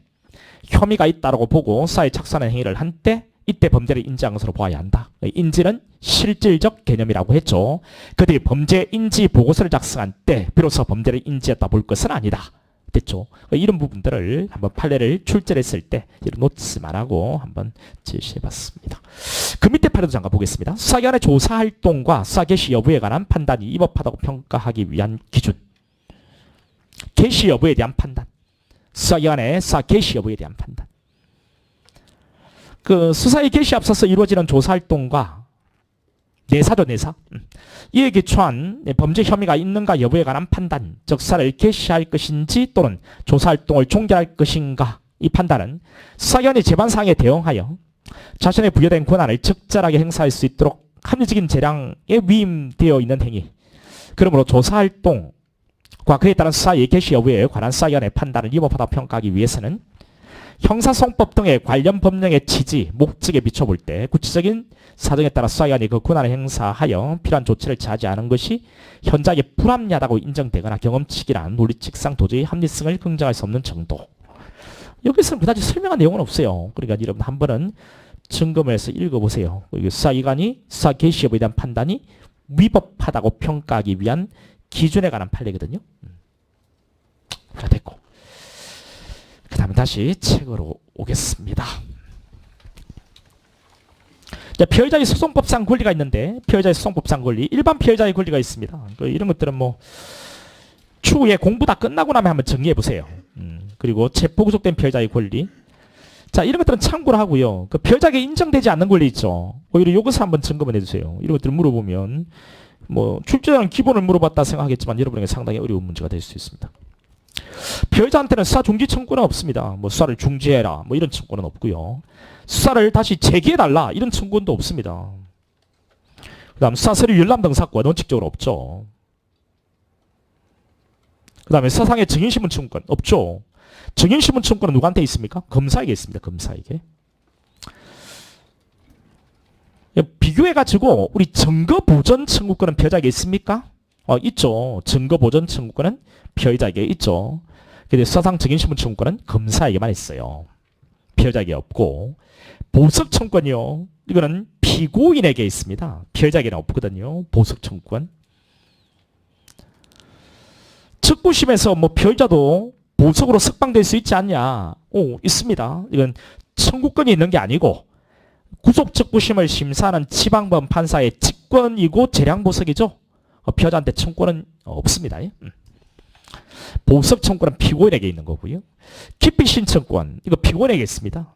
혐의가 있다고 보고 수사에 착수하는 행위를 한 때 이때 범죄를 인지한 것으로 보아야 한다. 인지는 실질적 개념이라고 했죠. 그들이 범죄 인지 보고서를 작성한 때 비로소 범죄를 인지했다 볼 것은 아니다. 됐죠. 이런 부분들을 한번 판례를 출제했을 때 이런 노트스만 하고 한번 제시해봤습니다. 그 밑에 판례도 잠깐 보겠습니다. 수사기관의 조사활동과 수사 개시 여부에 관한 판단이 위법하다고 평가하기 위한 기준. 개시 여부에 대한 판단. 수사기관의 수사 개시 여부에 대한 판단. 그 수사의 개시 앞서서 이루어지는 조사활동과 내사죠, 내사. 이에 기초한 범죄 혐의가 있는가 여부에 관한 판단, 즉 수사를 개시할 것인지 또는 조사활동을 종결할 것인가, 이 판단은 수사기관이 재반사항에 대응하여 자신의 부여된 권한을 적절하게 행사할 수 있도록 합리적인 재량에 위임되어 있는 행위. 그러므로 조사활동과 그에 따른 수사의 개시 여부에 관한 수사기관의 판단을 위법하다고 평가하기 위해서는 형사소송법 등의 관련 법령의 취지, 목적에 비춰볼 때 구체적인 사정에 따라 수사기관이 그 권한을 행사하여 필요한 조치를 취하지 않은 것이 현장에 불합리하다고 인정되거나 경험칙이란 논리칙상 도저히 합리성을 긍정할 수 없는 정도. 여기서는 그다지 설명한 내용은 없어요. 그러니까 여러분 한 번은 점검을 해서 읽어보세요. 수사기관이 수사 개시 여부에 대한 판단이 위법하다고 평가하기 위한 기준에 관한 판례거든요. 자, 됐고. 그 다음에 다시 책으로 오겠습니다. 자, 피해자의 소송법상 권리가 있는데 피해자의 소송법상 권리, 일반 피해자의 권리가 있습니다. 이런 것들은 뭐 추후에 공부 다 끝나고 나면 한번 정리해 보세요. 그리고 체포 구속된 피해자의 권리. 자, 이런 것들은 참고를 하고요. 그 피해자에게 인정되지 않는 권리 있죠. 오히려 이것을 한번 점검을 해주세요. 이런 것들을 물어보면 뭐 출제자는 기본을 물어봤다 생각하겠지만 여러분에게 상당히 어려운 문제가 될 수 있습니다. 피해자한테는 수사 중지 청구는 없습니다. 뭐 수사를 중지해라 뭐 이런 청구는 없고요. 수사를 다시 재개해달라 이런 청구도 없습니다. 그 다음 수사 서류 열람 등 사건 원칙적으로 없죠. 그 다음에 수사상의 증인신문 청구권 없죠. 증인신문 청구권은 누구한테 있습니까? 검사에게 있습니다. 검사에게. 비교해가지고 우리 증거보전 청구권은 피해자에게 있습니까? 있죠. 증거보전 청구권은 피해자에게 있죠. 근데 수사상 증인신문 청구권은 검사에게만 있어요. 피해자에게 없고, 보석 청구권이요. 이거는 피고인에게 있습니다. 피해자에게는 없거든요. 보석 청구권. 측구심에서 뭐 피해자도 보석으로 석방될 수 있지 않냐? 있습니다. 이건 청구권이 있는 게 아니고 구속 측구심을 심사하는 지방법 판사의 직권이고 재량보석이죠. 피해자한테 청구권은 없습니다. 보석 청구는 피고인에게 있는 거고요. 기피 신청권 이거 피고인에게 있습니다.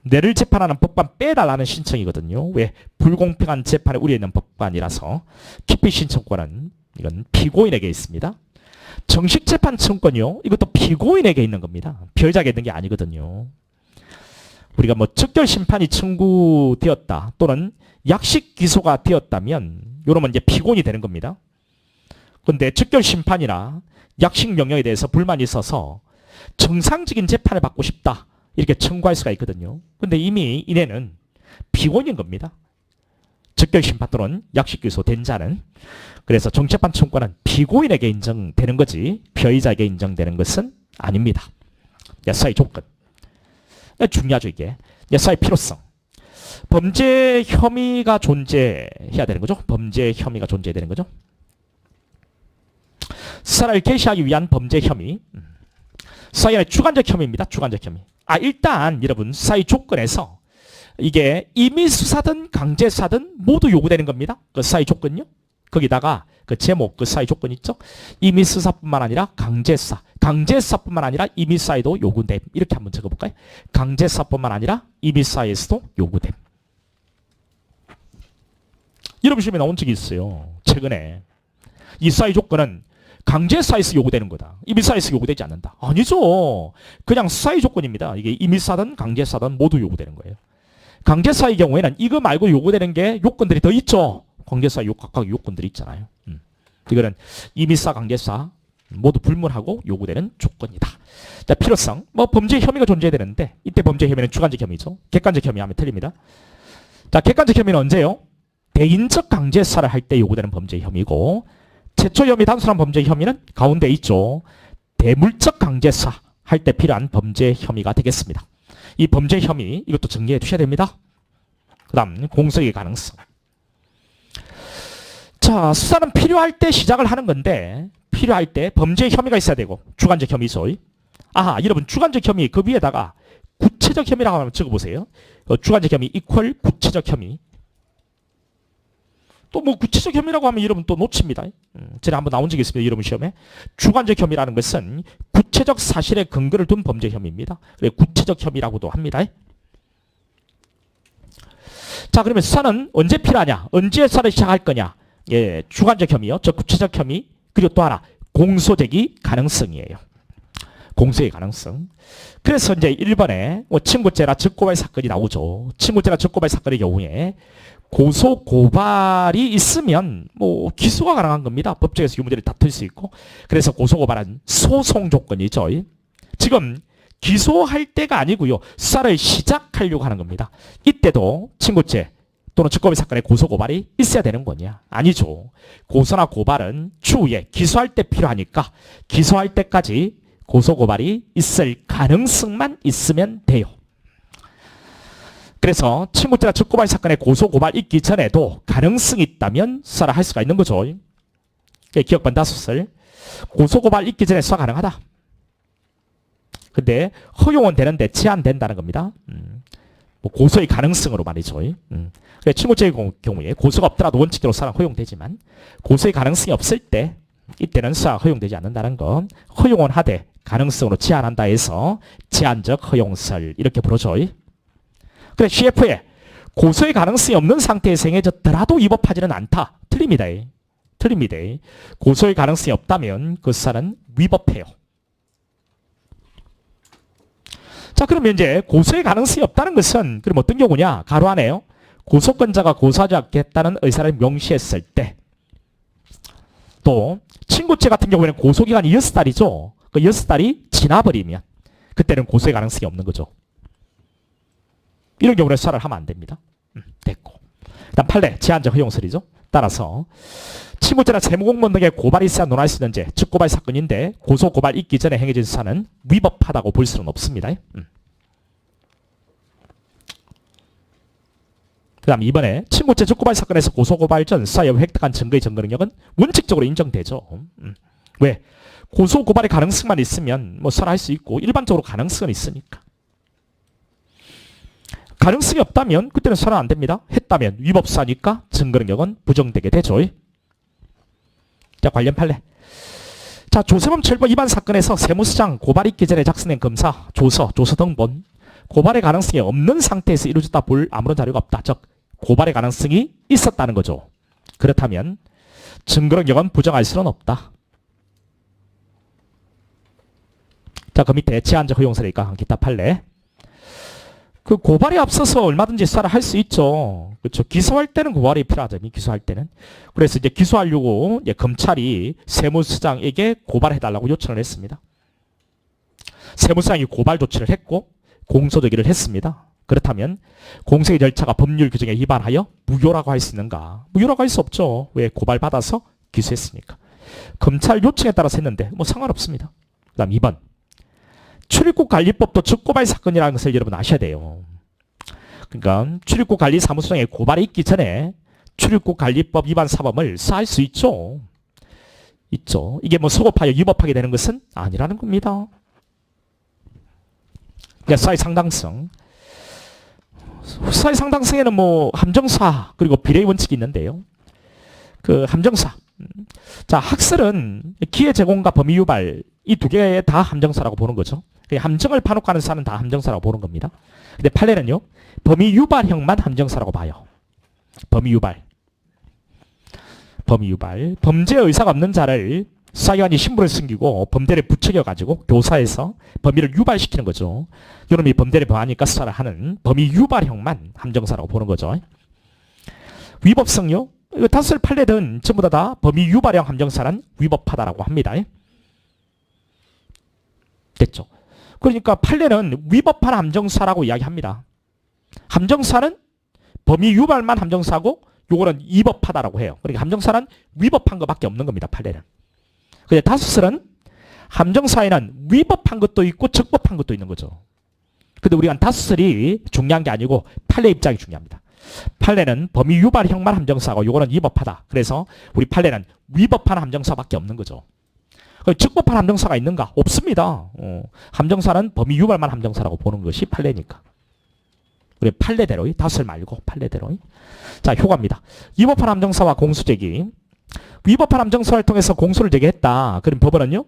뇌를 재판하는 법관 빼달라는 신청이거든요. 왜? 불공평한 재판에 우려있는 법관이라서 기피 신청권은 이건 피고인에게 있습니다. 정식 재판 청구권이요. 이것도 피고인에게 있는 겁니다. 피해자에게 있는 게 아니거든요. 우리가 뭐 즉결 심판이 청구되었다 또는 약식 기소가 되었다면 이러면 이제 피고인이 되는 겁니다. 그런데 즉결 심판이나 약식 명령에 대해서 불만이 있어서 정상적인 재판을 받고 싶다 이렇게 청구할 수가 있거든요. 근데 이미 이내는 피고인인 겁니다. 즉결 심판 또는 약식 기소 된 자는. 그래서 정재판 청구권은 피고인에게 인정되는 거지 피해자에게 인정되는 것은 아닙니다. 수사의 조건. 중요하죠 이게. 수사의 필요성. 범죄 혐의가 존재해야 되는 거죠. 범죄 혐의가 존재해야 되는 거죠. 수사를 개시하기 위한 범죄 혐의. 수사기관의 주관적 혐의입니다. 주관적 혐의. 일단 여러분 수사의 조건에서 이게 임의수사든 강제수사든 모두 요구되는 겁니다. 그 수사의 조건요. 거기다가 그 제목, 그 수사의 조건 있죠. 임의수사뿐만 아니라 강제수사, 강제수사뿐만 아니라 임의수사에도 요구됨. 이렇게 한번 적어볼까요? 강제수사뿐만 아니라 임의수사에서도 요구됨. 이런 시험에 나온 적이 있어요. 최근에. 이 수사의 조건은 강제수사에서 요구되는 거다. 임의수사에서 요구되지 않는다. 아니죠. 그냥 수사의 조건입니다. 이게 임의수사든 강제수사든 모두 요구되는 거예요. 강제수사의 경우에는 이거 말고 요구되는 게 요건들이 더 있죠. 강제수사 각각 요건들이 있잖아요. 이거는 임의수사, 강제수사 모두 불문하고 요구되는 조건이다. 자, 필요성. 뭐 범죄 혐의가 존재해야 되는데 이때 범죄 혐의는 주관적 혐의죠. 객관적 혐의 하면 틀립니다. 자, 객관적 혐의는 언제요? 대인적 강제수사를 할 때 요구되는 범죄 혐의고 최초 혐의 단순한 범죄 혐의는 가운데 있죠. 대물적 강제수사 할 때 필요한 범죄 혐의가 되겠습니다. 이 범죄 혐의 이것도 정리해 두셔야 됩니다. 그 다음 공소의 가능성. 자, 수사는 필요할 때 시작을 하는 건데 필요할 때 범죄 혐의가 있어야 되고 주관적 혐의죠. 여러분 주관적 혐의 그 위에다가 구체적 혐의라고 한번 적어보세요. 주관적 혐의 이퀄 구체적 혐의. 또 뭐 구체적 혐의라고 하면 여러분 또 놓칩니다. 전에 한번 나온 적이 있습니다. 여러분 시험에. 주관적 혐의라는 것은 구체적 사실에 근거를 둔 범죄 혐의입니다. 그래 구체적 혐의라고도 합니다. 자, 그러면 수사는 언제 필요하냐? 언제 수사를 시작할 거냐? 예, 주관적 혐의요. 저 구체적 혐의. 그리고 또 하나 공소 제기 가능성이에요. 공소의 가능성. 그래서 이제 1번에 뭐 친고죄나 적고발 사건이 나오죠. 친고죄나 적고발 사건의 경우에 고소 고발이 있으면 뭐 기소가 가능한 겁니다. 법정에서 이 문제를 다툴 수 있고. 그래서 고소 고발은 소송 조건이죠. 지금 기소할 때가 아니고요. 수사를 시작하려고 하는 겁니다. 이때도 친고죄 또는 적고발 사건에 고소 고발이 있어야 되는 거냐? 아니죠. 고소나 고발은 추후에 기소할 때 필요하니까 기소할 때까지 고소 고발이 있을 가능성만 있으면 돼요. 그래서 친고죄나 적고발 사건에 고소 고발 있기 전에도 가능성이 있다면 수사를 할 수가 있는 거죠. 기억반 다섯을 고소 고발 있기 전에 수사 가능하다. 근데 허용은 되는데 제한된다는 겁니다. 뭐 고소의 가능성으로 말이죠. 친고죄의 경우에 고소가 없더라도 원칙적으로 수사는 허용되지만 고소의 가능성이 없을 때 이때는 수사가 허용되지 않는다는 건 허용은 하되 가능성으로 제한한다 해서 제한적 허용설 이렇게 부르죠. 그래 CF에 고소의 가능성이 없는 상태에서 행해졌더라도 위법하지는 않다. 틀립니다. 틀립니다. 고소의 가능성이 없다면 그 수사는 위법해요. 자, 그러면 이제 고소의 가능성이 없다는 것은 그럼 어떤 경우냐? 가로 안에요. 고소권자가 고소하지 않겠다는 의사를 명시했을 때. 또 친고죄 같은 경우에는 고소기간이 6달이죠. 그 6달이 지나버리면 그때는 고소의 가능성이 없는 거죠. 이런 경우는 수사를 하면 안 됩니다. 됐고. 일단 판례, 제한적 허용설이죠. 따라서 친고죄나 세무공무원 등의 고발이 있어야 논할 수 있는 죄, 즉고발 사건인데 고소 고발 있기 전에 행해진 수사는 위법하다고 볼 수는 없습니다. 그 다음 2번에 친고죄 즉고발 사건에서 고소 고발 전 수사에 획득한 증거의 증거 능력은 원칙적으로 인정되죠. 왜? 고소 고발의 가능성만 있으면 뭐 수사를 할 수 있고 일반적으로 가능성은 있으니까. 가능성이 없다면 그때는 수사는 안 됩니다. 했다면 위법사니까 증거 능력은 부정되게 되죠. 자, 관련 판례. 자, 조세범 철거 위반 사건에서 세무서장 고발 있기 전에 작성된 검사, 조서 등본 고발의 가능성이 없는 상태에서 이루어졌다 볼 아무런 자료가 없다. 즉 고발의 가능성이 있었다는 거죠. 그렇다면 증거 능력은 부정할 수는 없다. 자, 그 밑에 제한적 허용설이니까 기타 판례. 그 고발에 앞서서 얼마든지 수사를 할 수 있죠. 그렇죠. 기소할 때는 고발이 필요하죠. 기소할 때는. 그래서 이제 기소하려고 이제 검찰이 세무서장에게 고발해달라고 요청을 했습니다. 세무서장이 고발 조치를 했고 공소제기를 했습니다. 그렇다면 공소의 절차가 법률 규정에 위반하여 무효라고 할 수 있는가? 무효라고 할 수 없죠. 왜? 고발받아서 기소했으니까. 검찰 요청에 따라서 했는데 뭐 상관없습니다. 그 다음 2번. 출입국 관리법도 즉고발 사건이라는 것을 여러분 아셔야 돼요. 그러니까 출입국 관리 사무소장에 고발이 있기 전에 출입국 관리법 위반 사범을 수사할 수 있죠. 있죠. 이게 뭐 소급하여 위법하게 되는 것은 아니라는 겁니다. 그러니까 수사의 상당성. 수사의 상당성에는 뭐 함정사 그리고 비례의 원칙이 있는데요. 그 함정사. 자, 학설은 기회 제공과 범위 유발 이 두 개 다 함정사라고 보는 거죠. 함정을 파놓고 하는 사는 다 함정사라고 보는 겁니다. 근데 판례는요, 범위 유발형만 함정사라고 봐요. 범위 유발. 범위 유발. 범죄 의사가 없는 자를 수사기관이 신분을 숨기고 범죄를 부추겨가지고 교사에서 범위를 유발시키는 거죠. 이놈이 범죄를 범하니까 수사를 하는 범위 유발형만 함정사라고 보는 거죠. 위법성요. 이거 다수의 판례든 전부 다 범위 유발형 함정사는 위법하다라고 합니다. 됐죠? 그러니까 판례는 위법한 함정사라고 이야기합니다. 함정사는 범위 유발만 함정사고 요거는 위법하다라고 해요. 그러니까 함정사는 위법한 것밖에 없는 겁니다. 판례는. 근데 다수설은 함정사에는 위법한 것도 있고 적법한 것도 있는 거죠. 근데 우리가 다수설이 중요한 게 아니고 판례 입장이 중요합니다. 판례는 범위 유발형만 함정사고 요거는 위법하다. 그래서 우리 판례는 위법한 함정사밖에 없는 거죠. 적법한 함정사가 있는가? 없습니다. 함정사는 범위 유발만 함정사라고 보는 것이 판례니까. 우리 판례대로, 다수설 말고 판례대로. 자, 효과입니다. 위법한 함정사와 공수제기. 위법한 함정사를 통해서 공소를 제기했다. 그럼 법원은요,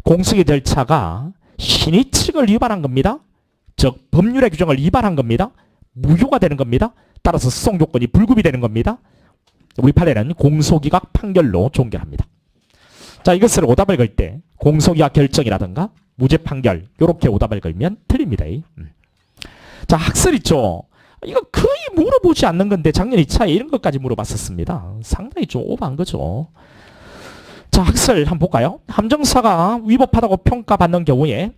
공소기 절차가 신의 측을 위반한 겁니다. 즉 법률의 규정을 위반한 겁니다. 무효가 되는 겁니다. 따라서 수송 조건이 불구비 되는 겁니다. 우리 판례는 공소기각 판결로 종결합니다. 자, 이것을 오답을 걸 때 공소기각 결정이라든가 무죄 판결 이렇게 오답을 걸면 틀립니다. 자, 학설 있죠. 이거 거의 물어보지 않는 건데 작년 2차에 이런 것까지 물어봤었습니다. 상당히 좀 오버한 거죠. 자, 학설 한번 볼까요? 함정사가 위법하다고 평가받는 경우에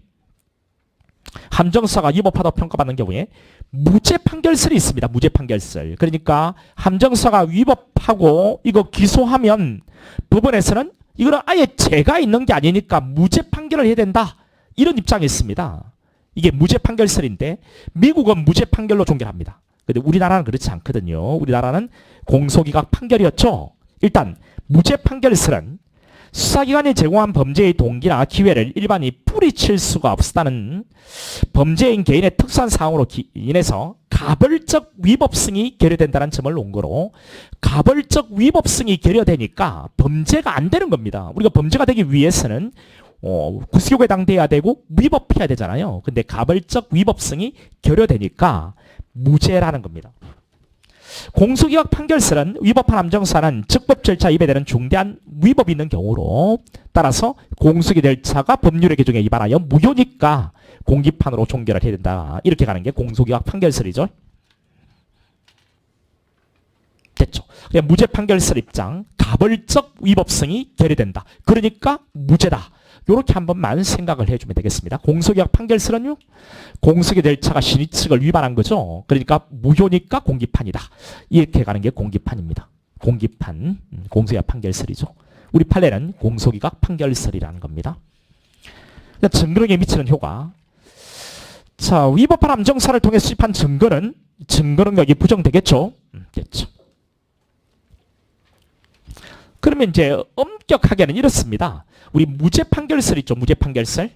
무죄 판결설이 있습니다. 무죄 판결설. 그러니까 함정사가 위법하고 이거 기소하면 법원에서는 이거는 아예 죄가 있는 게 아니니까 무죄 판결을 해야 된다. 이런 입장이 있습니다. 이게 무죄 판결설인데 미국은 무죄 판결로 종결합니다. 근데 우리나라는 그렇지 않거든요. 우리나라는 공소기각 판결이었죠. 일단 무죄 판결설은 수사기관이 제공한 범죄의 동기나 기회를 일반이 뿌리칠 수가 없다는 범죄인 개인의 특수한 사항으로 인해서 가벌적 위법성이 결여된다는 점을 논거로, 가벌적 위법성이 결여되니까 범죄가 안 되는 겁니다. 우리가 범죄가 되기 위해서는 구속에 해당돼야 되고 위법해야 되잖아요. 근데 가벌적 위법성이 결여되니까 무죄라는 겁니다. 공소기각 판결설은 위법한 함정사는 적법 절차 위배에 대한 중대한 위법이 있는 경우로, 따라서 공소기 절차가 법률의 규정에 위반하여 무효니까 공기판으로 종결을 해야 된다. 이렇게 가는 게 공소기각 판결설이죠. 됐죠. 그냥 무죄 판결설 입장, 가벌적 위법성이 결여된다. 그러니까 무죄다. 이렇게 한 번만 생각을 해주면 되겠습니다. 공소기각 판결설은요, 공소기 절차가 신의 측을 위반한 거죠. 그러니까 무효니까 공기판이다. 이렇게 가는 게 공기판입니다. 공기판, 공소기각 판결설이죠. 우리 판례는 공소기각 판결설이라는 겁니다. 증거력에 미치는 효과. 자, 위법한 함정사를 통해 수집한 증거는 증거 능력이 부정되겠죠. 됐죠. 그러면 이제 엄격하게는 이렇습니다. 우리 무죄 판결설 있죠. 무죄 판결설.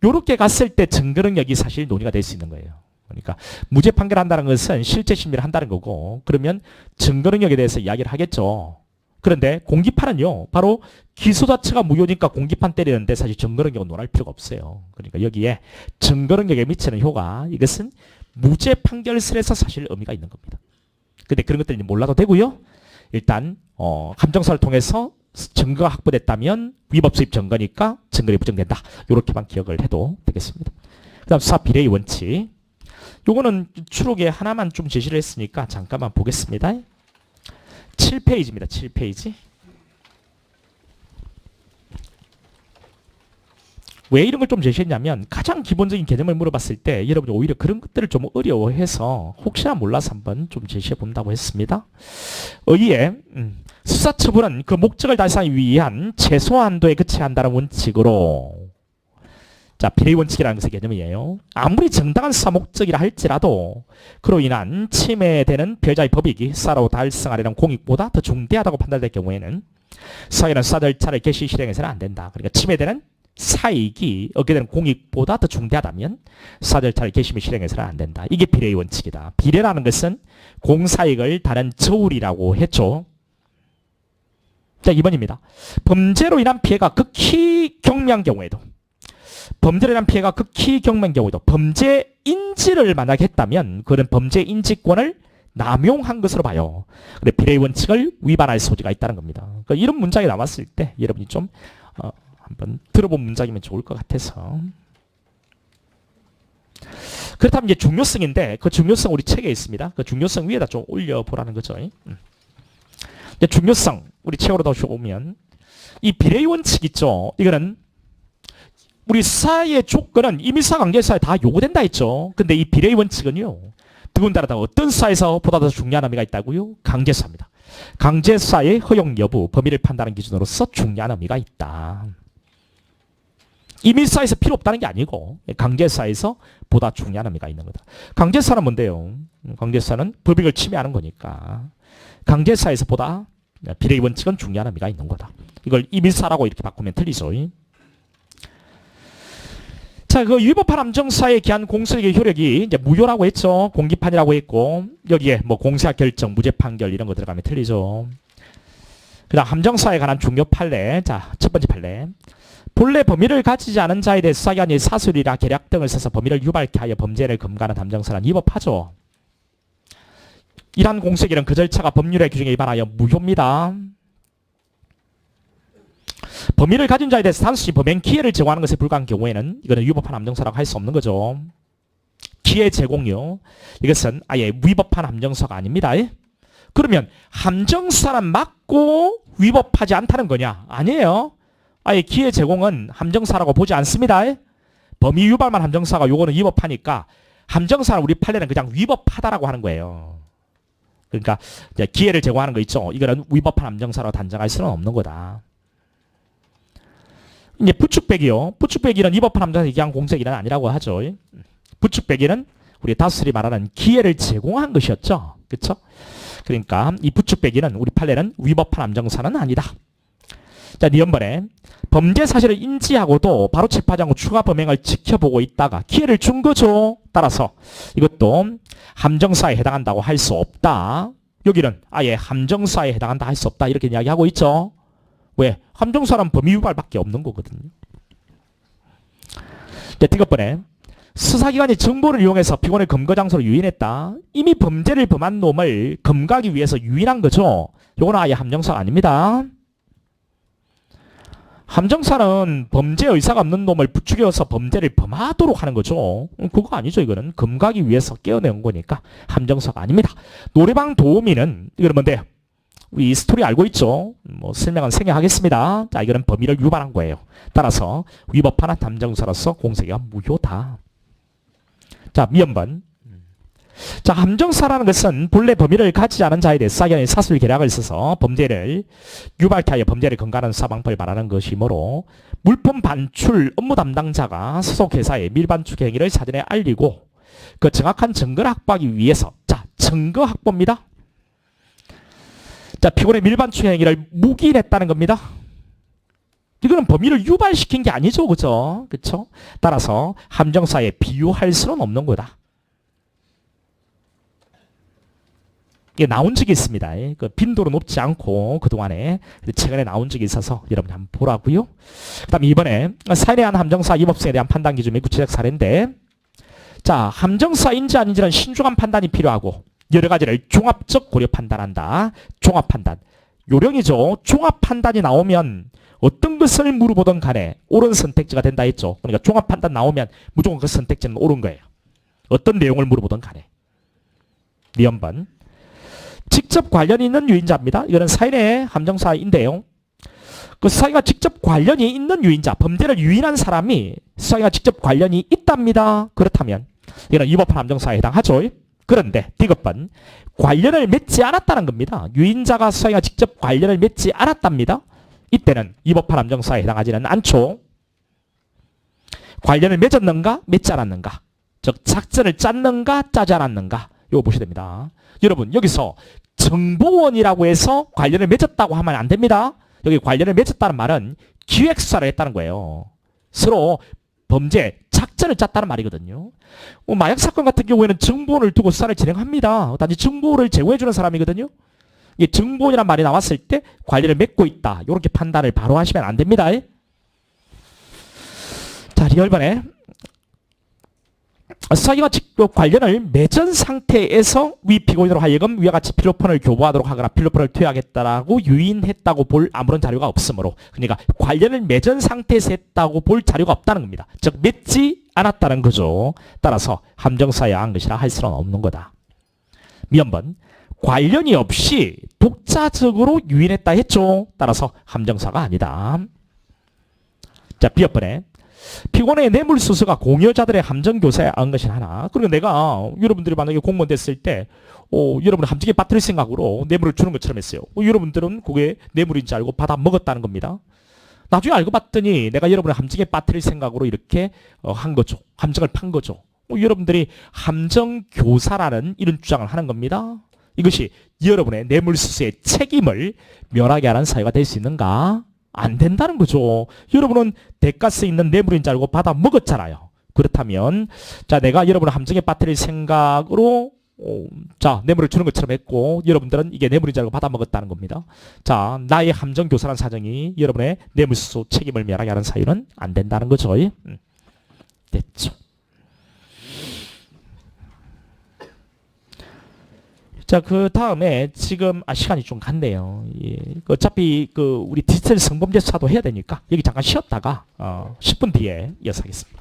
요렇게 갔을 때 증거 능력이 사실 논의가 될 수 있는 거예요. 그러니까 무죄 판결한다는 것은 실제 심리를 한다는 거고, 그러면 증거 능력에 대해서 이야기를 하겠죠. 그런데 공기판은요, 바로 기소 자체가 무효니까 공기판 때리는데 사실 증거 능력은 논할 필요가 없어요. 그러니까 여기에 증거 능력에 미치는 효과, 이것은 무죄 판결설에서 사실 의미가 있는 겁니다. 근데 그런 것들은 몰라도 되고요. 일단 함정사를 통해서 증거가 확보됐다면 위법 수입 증거니까 증거력이 부정된다. 이렇게만 기억을 해도 되겠습니다. 그 다음 수사 비례의 원칙. 요거는 추록에 하나만 좀 제시를 했으니까 잠깐만 보겠습니다. 7페이지입니다. 7페이지. 왜 이런 걸 좀 제시했냐면 가장 기본적인 개념을 물어봤을 때 여러분이 오히려 그런 것들을 좀 어려워해서 혹시나 몰라서 한번 좀 제시해 본다고 했습니다. 의의에 수사처분은 그 목적을 달성하기 위한 최소한도에 그쳐야 한다는 원칙으로, 자, 비례 원칙이라는 것의 개념이에요. 아무리 정당한 수사 목적이라 할지라도 그로 인한 침해되는 피해자의 법익이 수사로 달성하려는 공익보다 더 중대하다고 판단될 경우에는 수사기관은 수사 절차를 개시 실행해서는 안 된다. 그러니까 침해되는 사익이 얻게 되는 공익보다 더 중대하다면 사절차를 괘씸히 실행해서는 안 된다. 이게 비례의 원칙이다. 비례라는 것은 공사익을 다른 저울이라고 했죠. 자, 2번입니다. 범죄로 인한 피해가 극히 경미한 경우에도 범죄 인지를 만약에 했다면 그는 범죄 인지권을 남용한 것으로 봐요. 근데 비례의 원칙을 위반할 소지가 있다는 겁니다. 그러니까 이런 문장이 나왔을 때 여러분이 좀 한번 들어본 문장이면 좋을 것 같아서. 그렇다면 이제 중요성인데 그 중요성 우리 책에 있습니다. 그 중요성 위에다 좀 올려보라는 거죠. 이제 중요성 우리 책으로 다시 오면 이 비례의 원칙 있죠. 이거는 우리 사회의 조건은 임의사 강제사에 다 요구된다 했죠. 근데 이 비례의 원칙은요. 더군다나 어떤 사회에서 보다 더 중요한 의미가 있다고요? 강제사입니다. 강제사의 허용 여부, 범위를 판단하는 기준으로서 중요한 의미가 있다. 임의사에서 필요 없다는 게 아니고 강제사에서 보다 중요한 의미가 있는 거다. 강제사는 뭔데요? 강제사는 법익을 침해하는 거니까 강제사에서 보다 비례의 원칙은 중요한 의미가 있는 거다. 이걸 임의사라고 이렇게 바꾸면 틀리죠. 자, 그 위법한 함정사에 기한 공소력의 효력이 이제 무효라고 했죠. 공기판이라고 했고 여기에 뭐 공세학 결정, 무죄 판결 이런 거 들어가면 틀리죠. 그다음 함정사에 관한 중요 판례. 자, 첫 번째 판례. 본래 범위를 가지지 않은 자에 대해 수사기관이 사술이나 계략 등을 써서 범위를 유발케 하여 범죄를 금가하는 함정사는 위법하죠. 이러한 공소기는 그 절차가 법률의 규정에 위반하여 무효입니다. 범위를 가진 자에 대해서 단순히 범행 기회를 제공하는 것에 불과한 경우에는 이거는 위법한 함정사라고 할 수 없는 거죠. 기회 제공요. 이것은 아예 위법한 함정사가 아닙니다. 그러면 함정사는 맞고 위법하지 않다는 거냐? 아니에요. 아예 기회 제공은 함정사라고 보지 않습니다. 범위 유발만 함정사가 요거는 위법하니까 함정사는 우리 판례는 그냥 위법하다라고 하는 거예요. 그러니까 이제 기회를 제공하는 거 있죠. 이거는 위법한 함정사라고 단정할 수는 없는 거다. 이제 부축배기요. 부축배기는 위법한 함정사에 기한 공세기는 아니라고 하죠. 부축배기는 우리 다수들이 말하는 기회를 제공한 것이었죠. 그렇죠? 그러니까 이 부축배기는 우리 판례는 위법한 함정사는 아니다. 자, 니은번에 범죄 사실을 인지하고도 바로 체포하지 않고 추가 범행을 지켜보고 있다가 기회를 준 거죠. 따라서 이것도 함정사에 해당한다고 할 수 없다. 여기는 아예 함정사에 해당한다 할 수 없다. 이렇게 이야기하고 있죠. 왜? 함정사는 범위 유발밖에 없는 거거든요. 자, 디귿번에 수사기관이 정보를 이용해서 피고인을 검거장소로 유인했다. 이미 범죄를 범한 놈을 검거하기 위해서 유인한 거죠. 이거는 아예 함정사가 아닙니다. 함정사는 범죄 의사가 없는 놈을 부추겨서 범죄를 범하도록 하는 거죠. 그거 아니죠. 이거는 검거하기 위해서 깨어내온 거니까 함정사가 아닙니다. 노래방 도우미는 이거는 뭔데요? 우리 이 스토리 알고 있죠? 뭐 설명은 생략하겠습니다. 자, 이거는 범위를 유발한 거예요. 따라서 위법한 함정사로서 공세기가 무효다. 자, 미연번. 자, 함정사라는 것은 본래 범위를 가지지 않은 자에 대해 수사기관이 사술 계략을 써서 범죄를 유발케 하여 범죄를 검거하는 수사방법을 말하는 것이므로 물품 반출 업무 담당자가 소속 회사에 밀반출 행위를 사전에 알리고 그 정확한 증거를 확보하기 위해서, 자, 증거 확보입니다. 자, 피고인의 밀반출 행위를 묵인했다는 겁니다. 이거는 범위를 유발시킨 게 아니죠. 그죠? 그쵸? 따라서 함정사에 비유할 수는 없는 거다. 이게 나온 적이 있습니다. 그 빈도로 높지 않고 그동안에 최근에 나온 적이 있어서 여러분이 한번 보라고요. 그 다음에 이번에 사인에 대한 함정사 위법성에 대한 판단 기준의 구체적 사례인데, 자, 함정사인지 아닌지는 신중한 판단이 필요하고 여러 가지를 종합적 고려 판단한다. 종합 판단. 요령이죠. 종합 판단이 나오면 어떤 것을 물어보든 간에 옳은 선택지가 된다 했죠. 그러니까 종합 판단 나오면 무조건 그 선택지는 옳은 거예요. 어떤 내용을 물어보든 간에. 미연번. 직접 관련이 있는 유인자입니다. 이거는 사인의 함정사인데요. 그 수사기가 직접 관련이 있는 유인자, 범죄를 유인한 사람이 수사기가 직접 관련이 있답니다. 그렇다면 이거는 위법한 함정사에 해당하죠. 그런데 디귿번 관련을 맺지 않았다는 겁니다. 유인자가 수사기가 직접 관련을 맺지 않았답니다. 이때는 위법한 함정사에 해당하지는 않죠. 관련을 맺었는가 맺지 않았는가, 즉 작전을 짰는가 짜지 않았는가, 이거 보셔야 됩니다. 여러분, 여기서 정보원이라고 해서 관련을 맺었다고 하면 안 됩니다. 여기 관련을 맺었다는 말은 기획수사를 했다는 거예요. 서로 범죄, 작전을 짰다는 말이거든요. 마약 사건 같은 경우에는 정보원을 두고 수사를 진행합니다. 단지 정보를 제공해주는 사람이거든요. 이 정보원이란 말이 나왔을 때 관리를 맺고 있다. 이렇게 판단을 바로 하시면 안 됩니다. 자, 리얼번에 수사기관 직접 관련을 맺은 상태에서 위 피고인으로 하여금 위와 같이 필로폰을 교부하도록 하거나 필로폰을 투여하겠다라고 유인했다고 볼 아무런 자료가 없으므로, 그러니까 관련을 맺은 상태에서 했다고 볼 자료가 없다는 겁니다. 즉 맺지 않았다는 거죠. 따라서 함정사에 한 것이라 할 수는 없는 거다. 미연번 관련이 없이 독자적으로 유인했다 했죠. 따라서 함정사가 아니다. 자, B번에 피고인의 뇌물수수가 공여자들의 함정교사에 한 것이 하나. 그리고 내가 여러분들이 만약에 공무원 됐을 때 여러분을 함정에 빠뜨릴 생각으로 뇌물을 주는 것처럼 했어요. 여러분들은 그게 뇌물인지 알고 받아 먹었다는 겁니다. 나중에 알고 봤더니 내가 여러분을 함정에 빠뜨릴 생각으로 이렇게 한 거죠. 함정을 판 거죠. 여러분들이 함정교사라는 이런 주장을 하는 겁니다. 이것이 여러분의 뇌물수수의 책임을 면하게 하는 사유가 될 수 있는가? 안 된다는 거죠. 여러분은 대가스 있는 뇌물인 줄 알고 받아 먹었잖아요. 그렇다면 자, 내가 여러분을 함정에 빠뜨릴 생각으로 자, 뇌물을 주는 것처럼 했고 여러분들은 이게 뇌물인 줄 알고 받아 먹었다는 겁니다. 자, 나의 함정교사라는 사정이 여러분의 뇌물수수 책임을 면하게 하는 사유는 안 된다는 거죠. 됐죠. 자, 그 다음에 지금 시간이 좀 갔네요. 예. 어차피 우리 디지털 성범죄 수사도 해야 되니까 여기 잠깐 쉬었다가 10분 뒤에 이어서 하겠습니다.